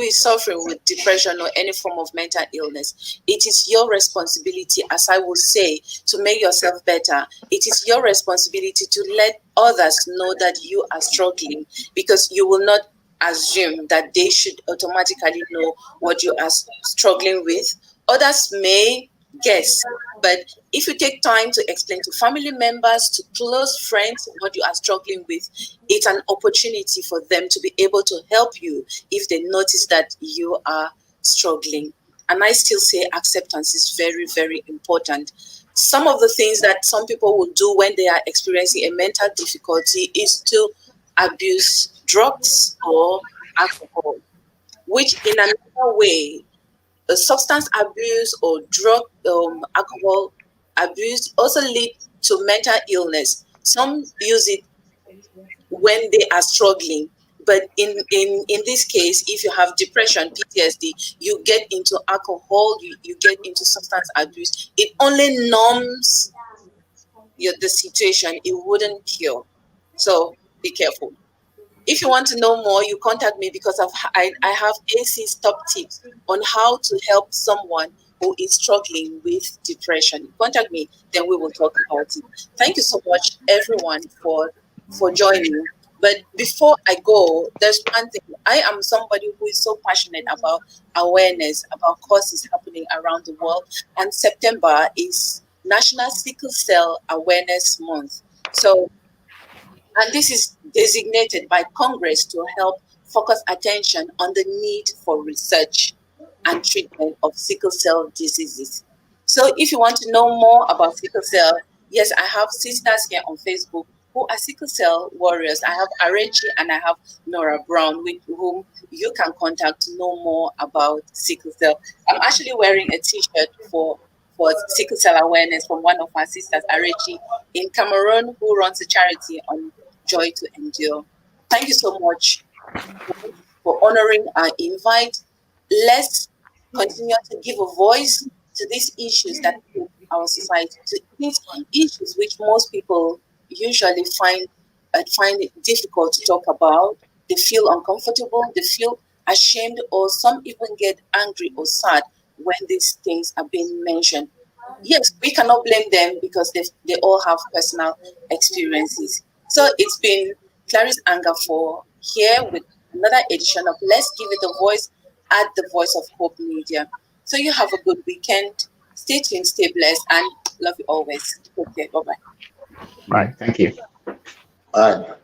is suffering with depression or any form of mental illness, it is your responsibility, as I would say, to make yourself better. It is your responsibility to let others know that you are struggling, because you will not assume that they should automatically know what you are struggling with. Others may guess, but if you take time to explain to family members, to close friends what you are struggling with, it's an opportunity for them to be able to help you if they notice that you are struggling. And I still say acceptance is very, very important. Some of the things that some people will do when they are experiencing a mental difficulty is to abuse drugs or alcohol, which in another way, substance abuse or drug alcohol abuse also lead to mental illness. Some use it when they are struggling, but in this case, if you have depression, PTSD, you get into alcohol, you get into substance abuse. It only numbs the situation. It wouldn't cure. So be careful. If you want to know more, you contact me, because I have AC's top tips on how to help someone who is struggling with depression. Contact me, then we will talk about it. Thank you so much, everyone, for joining. But before I go, there's one thing. I am somebody who is so passionate about awareness, about causes happening around the world. And September is National Sickle Cell Awareness Month. So, and this is designated by Congress to help focus attention on the need for research and treatment of sickle cell diseases. So if you want to know more about sickle cell, yes, I have sisters here on Facebook who are sickle cell warriors. I have Arechi and I have Nora Brown, with whom you can contact to know more about sickle cell. I'm actually wearing a T-shirt for sickle cell awareness from one of our sisters, Arechi, in Cameroon, who runs a charity on Joy to Endure. Thank you so much for honoring our invite. Let's continue to give a voice to these issues that in our society, to these issues which most people usually find it difficult to talk about. They feel uncomfortable, they feel ashamed, or some even get angry or sad when these things are being mentioned. Yes, we cannot blame them because they all have personal experiences. So it's been Claris Angafor here with another edition of Let's Give It a Voice at the Voice of Hope Media. So you have a good weekend. Stay tuned, stay blessed, and love you always. Okay, bye-bye.
Bye. Thank you.
All right.